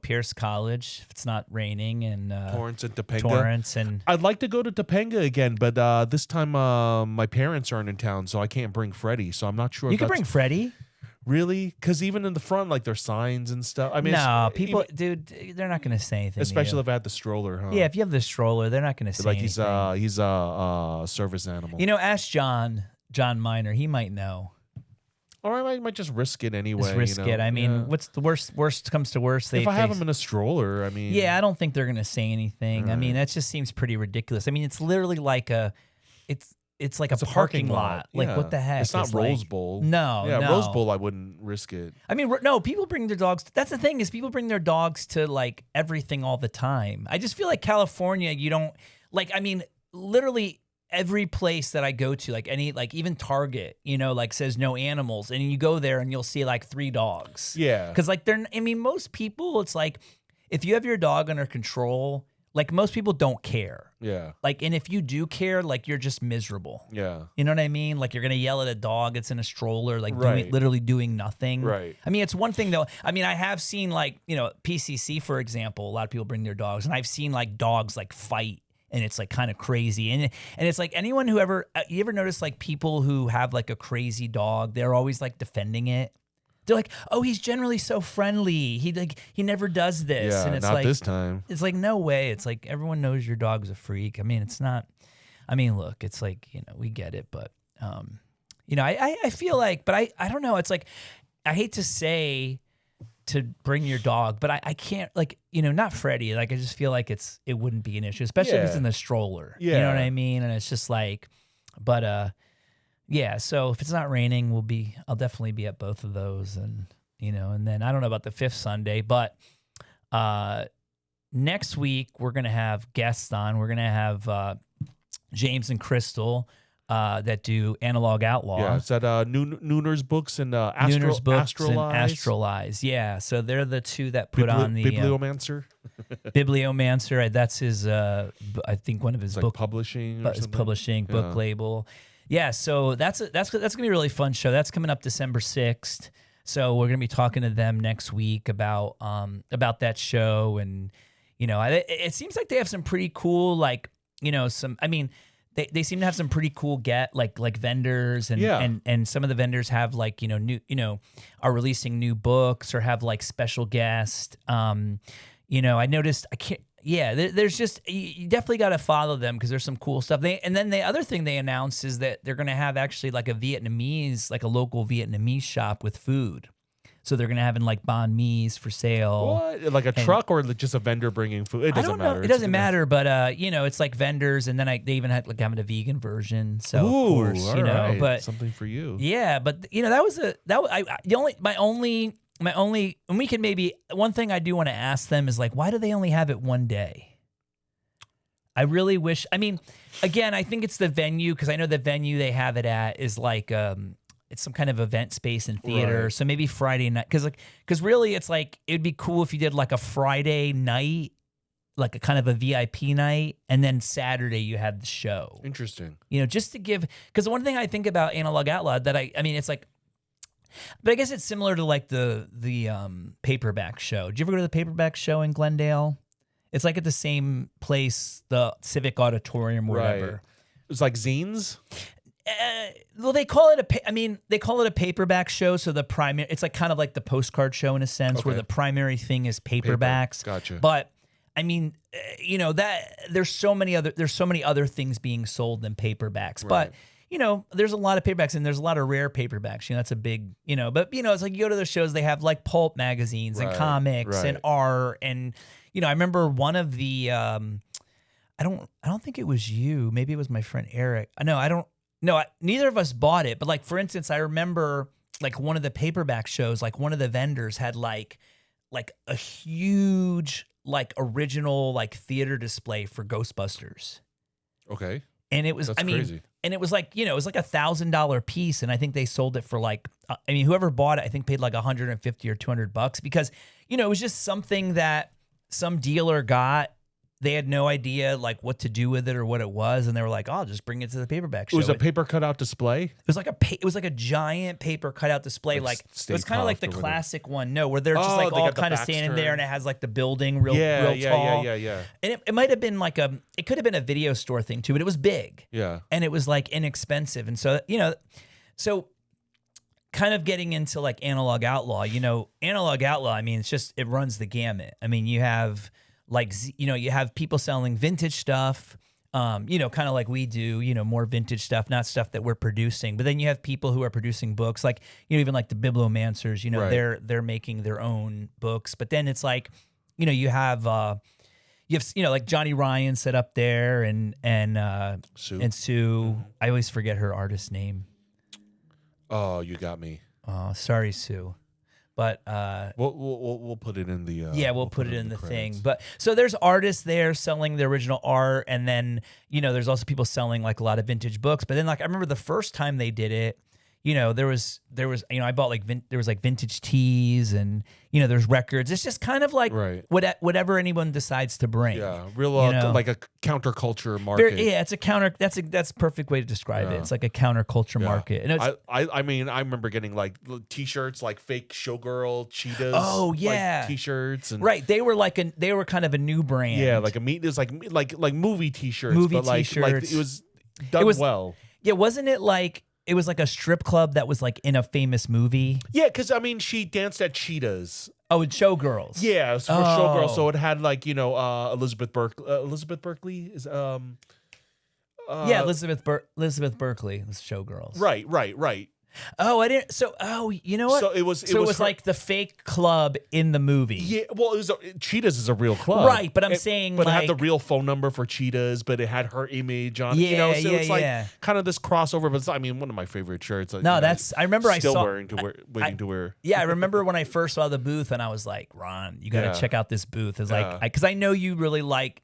Pierce College. If it's not raining, and Torrance and Topanga. And I'd like to go to Topanga again, but this time my parents aren't in town, so I can't bring Freddie. So I'm not sure. You can bring Freddie. Really? Because even in the front, like there's signs and stuff. I mean, dude, they're not going to say anything. Especially if I had the stroller, huh? Yeah, if you have the stroller, they're not going to say like anything. He's a service animal. Ask John Miner. He might know. Or I might just risk it anyway. Just risk it. I mean, what's the worst? Worst comes to worst. If I have him in a stroller, I mean. Yeah, I don't think they're going to say anything. Right. I mean, that just seems pretty ridiculous. I mean, it's literally like it's like a parking lot. Like, what the heck? It's not Rose Bowl. No. Rose Bowl, I wouldn't risk it. I mean, no, people bring their dogs. That's the thing, is people bring their dogs to, like, everything all the time. I just feel like California, you don't, like, I mean, literally every place that I go to, like even Target, like says no animals. And you go there and you'll see, like, 3 dogs. Yeah. Because, like, most people, it's like, if you have your dog under control, like, most people don't care. Yeah. Like, and if you do care, like, you're just miserable. Yeah. You know what I mean? Like, you're going to yell at a dog that's in a stroller, like, literally doing nothing. Right. I mean, it's one thing, though. I mean, I have seen, like, PCC, for example, a lot of people bring their dogs, and I've seen, like, dogs, like, fight, and it's, like, kind of crazy. And it's, like, anyone who you ever notice, like, people who have, like, a crazy dog, they're always, like, defending it. They're like, oh, he's generally so friendly. He never does this. Yeah, and it's not like, this time. It's like, no way. It's like, everyone knows your dog's a freak. I mean, it's not. I mean, look, it's like, we get it, but I feel like, but I don't know. It's like, I hate to say to bring your dog, but I can't, like, not Freddie. Like, I just feel like it wouldn't be an issue, especially if it's in the stroller. Yeah. You know what I mean? And it's just like, but yeah, so if it's not raining, I'll definitely be at both of those. And, and then I don't know about the 5th Sunday, but next week we're going to have guests on. We're going to have James and Crystal that do Analog Outlaw. Yeah, it's at Nooner's Books and Astralize. Yeah, so they're the two that put on the Bibliomancer. Bibliomancer. That's his, I think one of his book publishing. His publishing book label. Yeah, so that's gonna be a really fun show. That's coming up December 6th. So we're gonna be talking to them next week about that show, and it seems like they have some pretty cool, like, some. I mean, they seem to have some pretty cool like vendors and some of the vendors have like are releasing new books or have like special guests. I noticed there's just you definitely got to follow them because there's some cool stuff. And then the other thing they announced is that they're going to have actually like a local Vietnamese shop with food. So they're going to have in like banh mi's for sale. What? Like a truck or just a vendor bringing food? It doesn't matter. It doesn't matter, but it's like venders, and then they even had like having a vegan version. So of course, right. but something for you. Yeah, but my only and we can maybe one thing I do want to ask them is like, why do they only have it one day? I really wish. I mean, again, I think it's the venue because I know the venue they have it at is like it's some kind of event space and theater. Right. So maybe Friday night, because really it's like it'd be cool if you did like a Friday night, like a kind of a VIP night, and then Saturday you had the show. Interesting. Just to give, because the one thing I think about Analog Outlaw that I mean it's like, but I guess it's similar to like the paperback show. Did you ever go to the paperback show in Glendale? It's like at the same place, the Civic Auditorium or whatever. Right. It's like zines. Well, they call it a paperback show. So the primary, it's like kind of like the postcard show in a sense, where the primary thing is paperbacks. Gotcha. But I mean, that there's so many other things being sold than paperbacks. Right. But there's a lot of paperbacks and there's a lot of rare paperbacks. That's a big, but it's like you go to those shows, they have like pulp magazines and comics and art and I remember one of the I don't think it was you. Maybe it was my friend Eric. No, neither of us bought it. But like, for instance, I remember like one of the paperback shows, like one of the vendors had like a huge like original like theater display for Ghostbusters. Okay. And it was, crazy. And it was like, it was like $1,000 piece. And I think they sold it for like, whoever bought it, I think paid like $150 or $200 because, it was just something that some dealer got. They had no idea like what to do with it or what it was, and they were like, "Oh, I'll just bring it to the paperback show." It was a paper cutout display. It was like a giant paper cutout display. Like it was kind of like the classic one. No, where they're just like all kind of standing there, and it has like the building real tall. Yeah. And it might have been like it could have been a video store thing too, but it was big. Yeah. And it was like inexpensive, and so so kind of getting into like Analog Outlaw. Analog Outlaw. I mean, it runs the gamut. I mean, you have. Like, you have people selling vintage stuff, kind of like we do, more vintage stuff, not stuff that we're producing. But then you have people who are producing books, like, even like the Bibliomancers, right. they're making their own books. But then it's like, you have like Johnny Ryan set up there and Sue. And Sue. I always forget her artist name. Oh, you got me. Oh, sorry, Sue. But we'll put it in the we'll put it in the thing. But so there's artists there selling the original art, and then there's also people selling like a lot of vintage books. But then like I remember the first time they did it, there was I bought like there was like vintage teas and there's records. It's just kind of like whatever anyone decides to bring. Yeah, real like a counterculture market. It's a counter. That's a perfect way to describe it. It's like a counterculture market. And I mean, I remember getting like T-shirts, like fake showgirl cheetahs. Oh yeah, like T-shirts and right. They were kind of a new brand. Yeah, like it was like movie T-shirts, but like it was done well. Yeah, wasn't it like? It was like a strip club that was like in a famous movie. Yeah, because I mean, she danced at Cheetahs. Oh, it's Showgirls. Yeah, it was for Showgirls. So it had like Elizabeth Berkley is Elizabeth Berkley was Showgirls. Right. Oh, I didn't. So, you know what? So it was like the fake club in the movie. Yeah, well, Cheetahs is a real club, right? But I'm saying, but it had the real phone number for Cheetahs, but it had her image on. Yeah, so it's like kind of this crossover. But it's, I mean, one of my favorite shirts. No, I remember still I saw waiting to wear. Yeah, I remember when I first saw the booth, and I was like, Ron, you got to check out this booth. It's like because I know you really like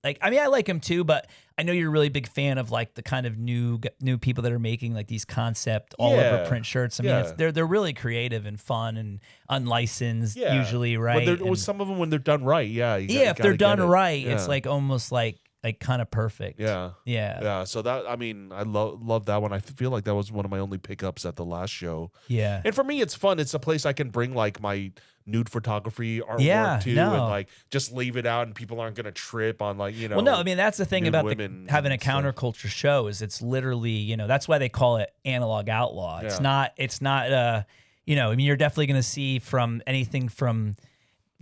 Like, I mean, I like him too, but I know you're a really big fan of like the kind of new people that are making like these concept all over print shirts. I mean, they're really creative and fun and unlicensed usually, right? With some of them when they're done right, if they're done right, it's like almost like kind of perfect. Yeah. So that, I mean, I love that one. I feel like that was one of my only pickups at the last show. Yeah. And for me, it's fun. It's a place I can bring like my nude photography artwork to, and like just leave it out, and people aren't gonna trip on like, you know. Well, no, I mean that's the thing about having a counterculture show is it's literally, you know, that's why they call it Analog Outlaw. It's not. You know, I mean, you're definitely gonna see from anything from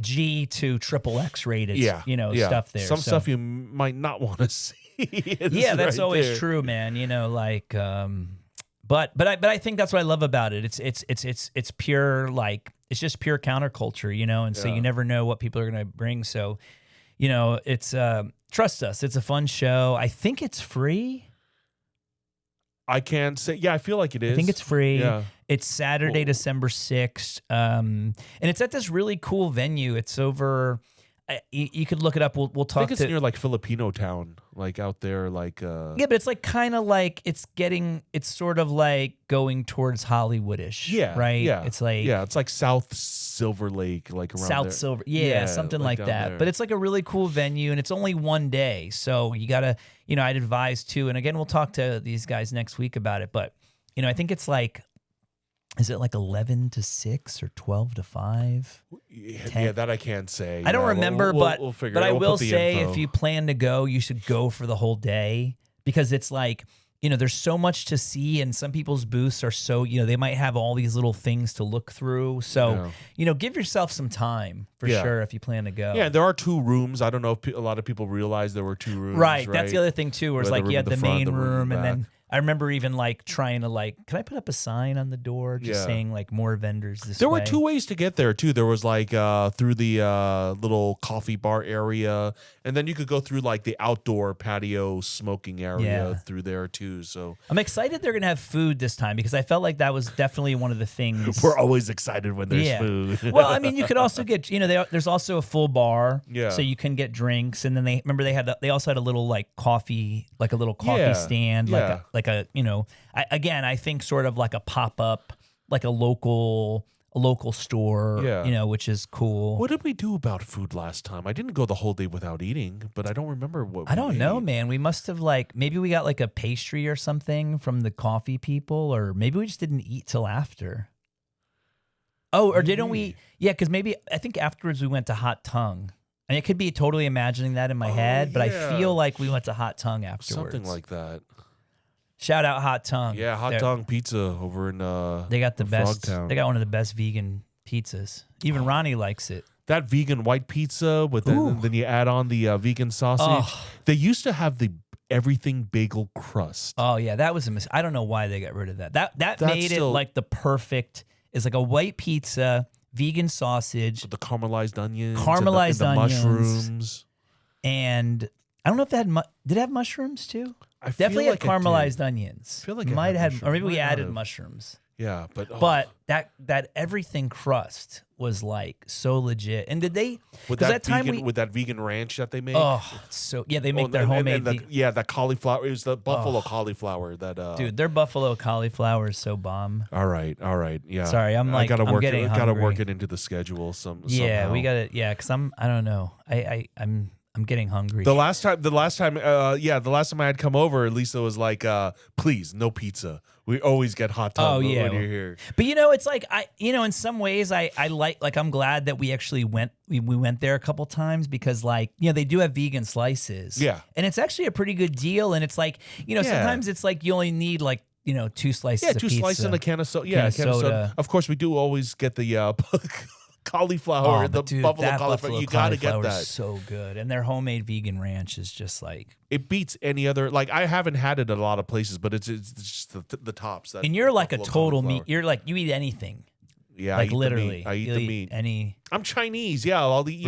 G to XXX rated, stuff there. Some stuff you might not want to see. That's always true, man. You know, like, but I think that's what I love about it. It's pure, like, it's just pure counterculture, you know, and so you never know what people are gonna bring. So, you know, it's trust us, it's a fun show. I think it's free. I can't say. Yeah, I feel like it is. I think it's free. Yeah. It's Saturday, December 6th. And it's at this really cool venue. It's over. You could look it up. We'll talk. I think it's near like Filipino town, like out there, like. Yeah, but it's like kind of like it's sort of like going towards Hollywoodish. Yeah. Right. Yeah. It's like South Silver Lake, like around South there. Silver. Yeah, something like that. There. But it's like a really cool venue, and it's only one day, so you gotta, you know, I'd advise too. And again, we'll talk to these guys next week about it. But you know, I think it's like. Is it like 11 to 6 or 12 to 5? 10? Yeah, that I can't say. I don't remember, but I will say info. If you plan to go, you should go for the whole day because it's like, you know, there's so much to see and some people's booths are so, you know, they might have all these little things to look through. So, you know, give yourself some time for sure if you plan to go. Yeah, there are 2 rooms. I don't know if a lot of people realize there were 2 rooms. Right. That's the other thing too, where it's like you had the main room and then I remember even like trying to like, can I put up a sign on the door just saying like more vendors this way? There were 2 ways to get there too. There was like through the little coffee bar area, and then you could go through like the outdoor patio smoking area through there too. So I'm excited they're gonna have food this time because I felt like that was definitely one of the things. We're always excited when there's food. Well, I mean, you could also get, you know, there's also a full bar, so you can get drinks, and then they also had a little like coffee, like a little coffee stand, like a, you know, I think sort of like a pop-up, like a local store, you know, which is cool. What did we do about food last time? I didn't go the whole day without eating, but I don't remember what I don't know, man. We must have like, maybe we got like a pastry or something from the coffee people, or maybe we just didn't eat till after. Oh, or didn't we? Yeah, because maybe, I think afterwards we went to Hot Tongue. And it could be totally imagining that in my head, but I feel like we went to Hot Tongue afterwards. Something like that. Shout out Hot Tongue. Yeah, Hot Tongue Pizza over in they got the best. Frogtown. They got one of the best vegan pizzas. Even Ronnie likes it. That vegan white pizza with then you add on the vegan sausage. Oh. They used to have the everything bagel crust. Oh yeah, that was a mistake. I don't know why they got rid of that. That made it like the perfect. It's like a white pizza, vegan sausage, with the caramelized onions, onions, mushrooms, and I don't know if they had did it have mushrooms too? I definitely had caramelized onions. I feel like it might have, or maybe we added mushrooms. Yeah, but that everything crust was like so legit. And did they with that vegan ranch that they make? Oh, so yeah, they make their homemade. That cauliflower. It was the buffalo cauliflower. That dude, their buffalo cauliflower is so bomb. All right, yeah. Sorry, I'm gotta work hungry. it into the schedule. Somehow. We got it. Yeah, because I don't know. I'm getting hungry. The last time I had come over, Lisa was like, please, no pizza. We always get Hot Tongue when you're here. But you know, it's like in some ways I like I'm glad that we actually went there a couple times because like, you know, they do have vegan slices. Yeah. And it's actually a pretty good deal. And it's like, you know, sometimes it's like you only need like, you know, 2 slices of pizza. 2 slices and a can of soda. Yeah, a can of soda. Of course, we do always get the cauliflower, buffalo cauliflower. You gotta get that. So good, and their homemade vegan ranch is just like it beats any other. Like I haven't had it at a lot of places, but it's just the tops. And you're like a total meat. You're like you eat anything. Yeah, like literally, I eat the meat. Any. I'm Chinese. Yeah, I'll eat.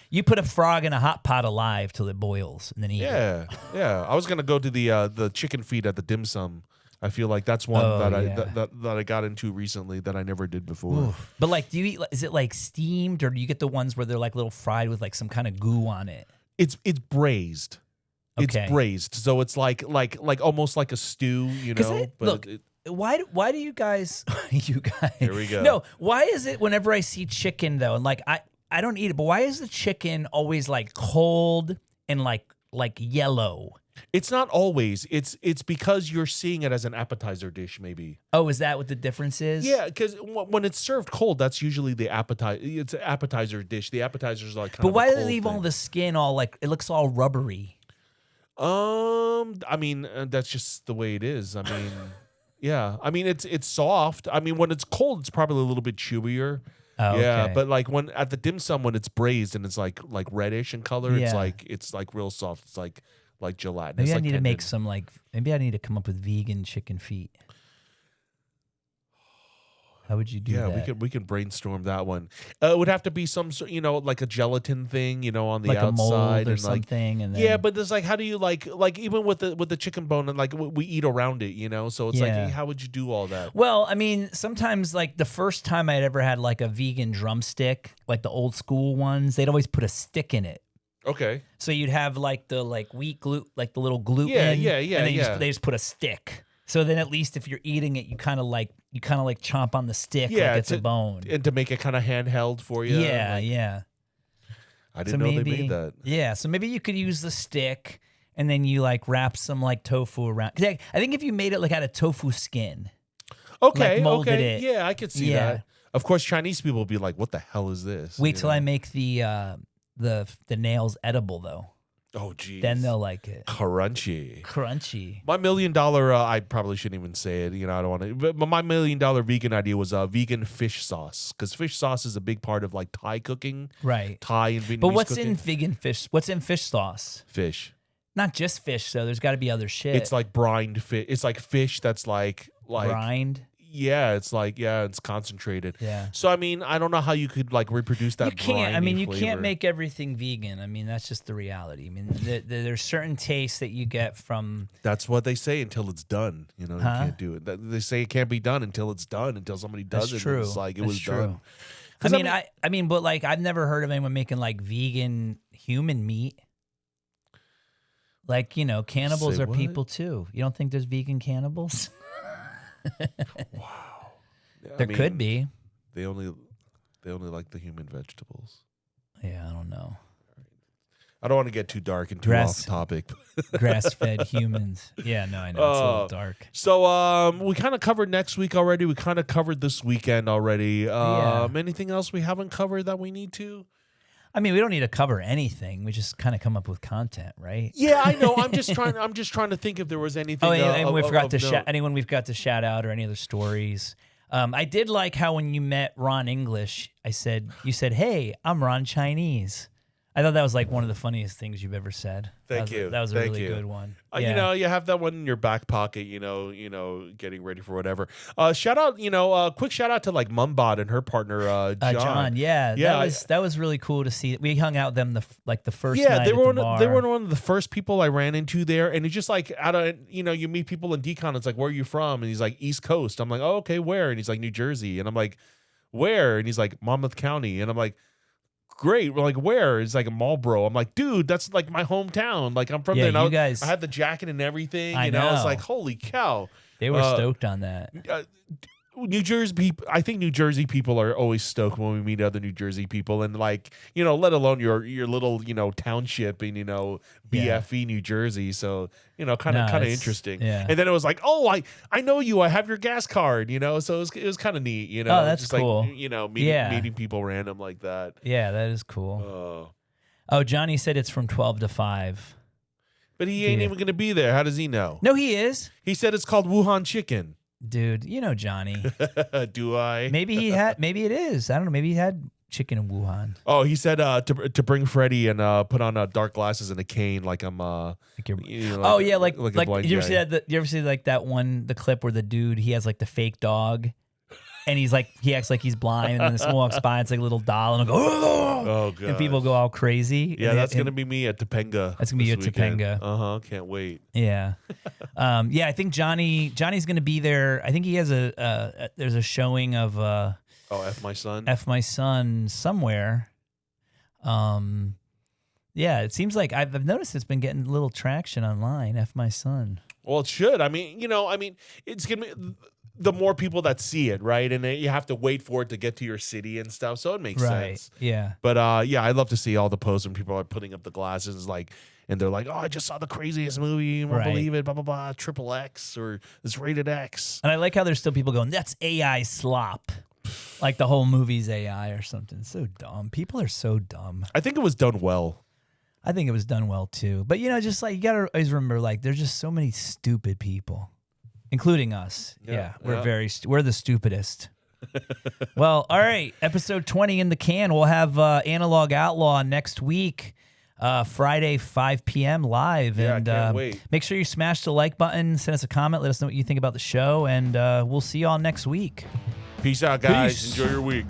You put a frog in a hot pot alive till it boils, and then eat it. Yeah. I was gonna go to the chicken feed at the dim sum. I feel like that's one that I got into recently that I never did before. Oof. But like, do you eat? Is it like steamed, or do you get the ones where they're like little fried with like some kind of goo on it? It's braised. Okay. It's braised, so it's like almost like a stew, you know. Why do you guys? You guys. Here we go. No, why is it whenever I see chicken though, and like I don't eat it, but why is the chicken always like cold and like like yellow. It's not always. It's because you're seeing it as an appetizer dish, maybe. Oh, is that what the difference is? Yeah, because when it's served cold, that's usually the appetizer. It's an appetizer dish. The appetizers are like kind but of why a do they cold leave thing. all the skin all like it looks all rubbery? I mean, that's just the way it is. I mean, yeah. I mean, it's soft. I mean, when it's cold, it's probably a little bit chewier. Oh, yeah, okay. but like when at the dim sum when it's braised and it's like reddish in color, Yeah. it's like real soft. It's like gelatinous. Maybe I like need to tendon. make some like maybe I need to come up with vegan chicken feet. How would you do that? Yeah, we can brainstorm that one. It would have to be some sort, like a gelatin thing, on the like outside a mold or and something, and then, yeah, but there's like how do you like even with the chicken bone and like we eat around it, so it's Yeah. like how would you do all that? Well, I mean, sometimes like the first time I'd ever had like a vegan drumstick, like the old school ones, they'd always put a stick in it. Okay. So you'd have like the wheat glute, like the little gluten. Yeah, and then yeah. they just put a stick. So then at least if you're eating it, you kind of like chomp on the stick Yeah, like it's a bone. And to make it kind of handheld for you. Yeah, like, yeah. I didn't know they made that. Yeah, so maybe you could use the stick and then you like wrap some like tofu around. 'Cause I think if you made it like out of tofu skin. Okay, like, molded okay. it. Yeah, I could see Yeah. that. Of course, Chinese people will be like, "What the hell is this?" Wait till I make the nails edible though. Oh, geez. Then they'll like it. Crunchy. Crunchy. My $1 million, I probably shouldn't even say it. I don't want to. But my $1 million vegan idea was vegan fish sauce, because fish sauce is a big part of like Thai cooking, Right. Thai and Vietnamese. But what's cooking. in vegan fish? What's in fish sauce? Fish? Not just fish, though. There's got to be other shit. It's like brined fish. It's like fish that's like brined. Yeah, it's concentrated. Yeah. So I mean, I don't know how you could like reproduce that. You can't. I mean, you flavor. can't make everything vegan. I mean, that's just the reality. I mean, there's certain tastes that you get from. That's what they say until it's done. You can't do it. They say it can't be done until it's done. Until somebody does That's it. true. And it's like it That's was true. done. I mean, but like I've never heard of anyone making like vegan human meat. Like cannibals Say are what? people too. You don't think there's vegan cannibals? Wow. There could be. They only like the human vegetables. Yeah, I don't know. I don't want to get too dark and too off topic. Grass-fed humans. Yeah, no, I know it's a little dark. So we kind of covered next week already. We kind of covered this weekend already. Anything else we haven't covered that we need to? I mean, we don't need to cover anything. We just kind of come up with content, right? Yeah, I know. I'm just trying to think if there was anything. Oh, and we forgot to note. anyone we've got to shout out or any other stories. I did like how when you met Ron English, you said, "Hey, I'm Ron Chinese." I thought that was like one of the funniest things you've ever said. Thank you. That was a really good one. Yeah. You have that one in your back pocket, getting ready for whatever. Shout out, quick shout out to like Mumbot and her partner, John. John, yeah. That was really cool to see. We hung out with them the first night they were at the bar. they were one of the first people I ran into there, and it's just like out of you meet people in Dcon. It's like, where are you from? And he's like, East Coast. I'm like, oh, okay, where? And he's like, New Jersey. And I'm like, where? And he's like, Monmouth County. And I'm like, great. We're like, where? It's like a Marlboro. I'm like, dude, that's like my hometown. Like I'm from there. And I had the jacket and everything. I was like, holy cow. They were stoked on that. New Jersey people, I think New Jersey people are always stoked when we meet other New Jersey people, and like let alone your little township in BFE New Jersey. So kind of interesting. Yeah. And then it was like, oh, I know you. I have your gas card. So it was kind of neat. Oh, that's just cool. Like meeting people random like that. Yeah, that is cool. Oh, Johnny said it's from 12 to 5. But he ain't even gonna be there. How does he know? No, he is. He said it's called Wuhan chicken. Dude, Johnny. Do I? Maybe it is. I don't know. Maybe he had chicken in Wuhan. Oh, he said to bring Freddie and put on dark glasses and a cane like I'm like a blind you ever see that? You ever see like that one, the clip where the dude, he has like the fake dog, and he acts like he's blind, and then someone walks by, it's like a little doll, and he'll go, oh god, and people go all crazy. Yeah, that's gonna be me at Topanga. That's gonna be you at Topanga. Can't wait. Yeah, I think Johnny's gonna be there. I think he has there's a showing of F My Son somewhere. Yeah, it seems like I've noticed it's been getting a little traction online. F My Son. Well, it should. I mean, it's gonna be. the more people that see it, right? And you have to wait for it to get to your city and stuff. So it makes sense. Yeah. But yeah, I love to see all the posts when people are putting up the glasses, like, and they're like, "Oh, I just saw the craziest movie. You won't believe it. Blah blah blah. Triple X or it's rated X." And I like how there's still people going, "That's AI slop." Like the whole movie's AI or something. So dumb. People are so dumb. I think it was done well. I think it was done well too. But just like you gotta always remember, like there's just so many stupid people, including us. Yeah, we're the stupidest. Well, all right. Episode 20 in the can. We'll have Analog Outlaw next week, Friday 5 p.m. live. Yeah, and I can't wait. Make sure you smash the like button, send us a comment, let us know what you think about the show, and we'll see y'all next week. Peace out, guys. Enjoy your week.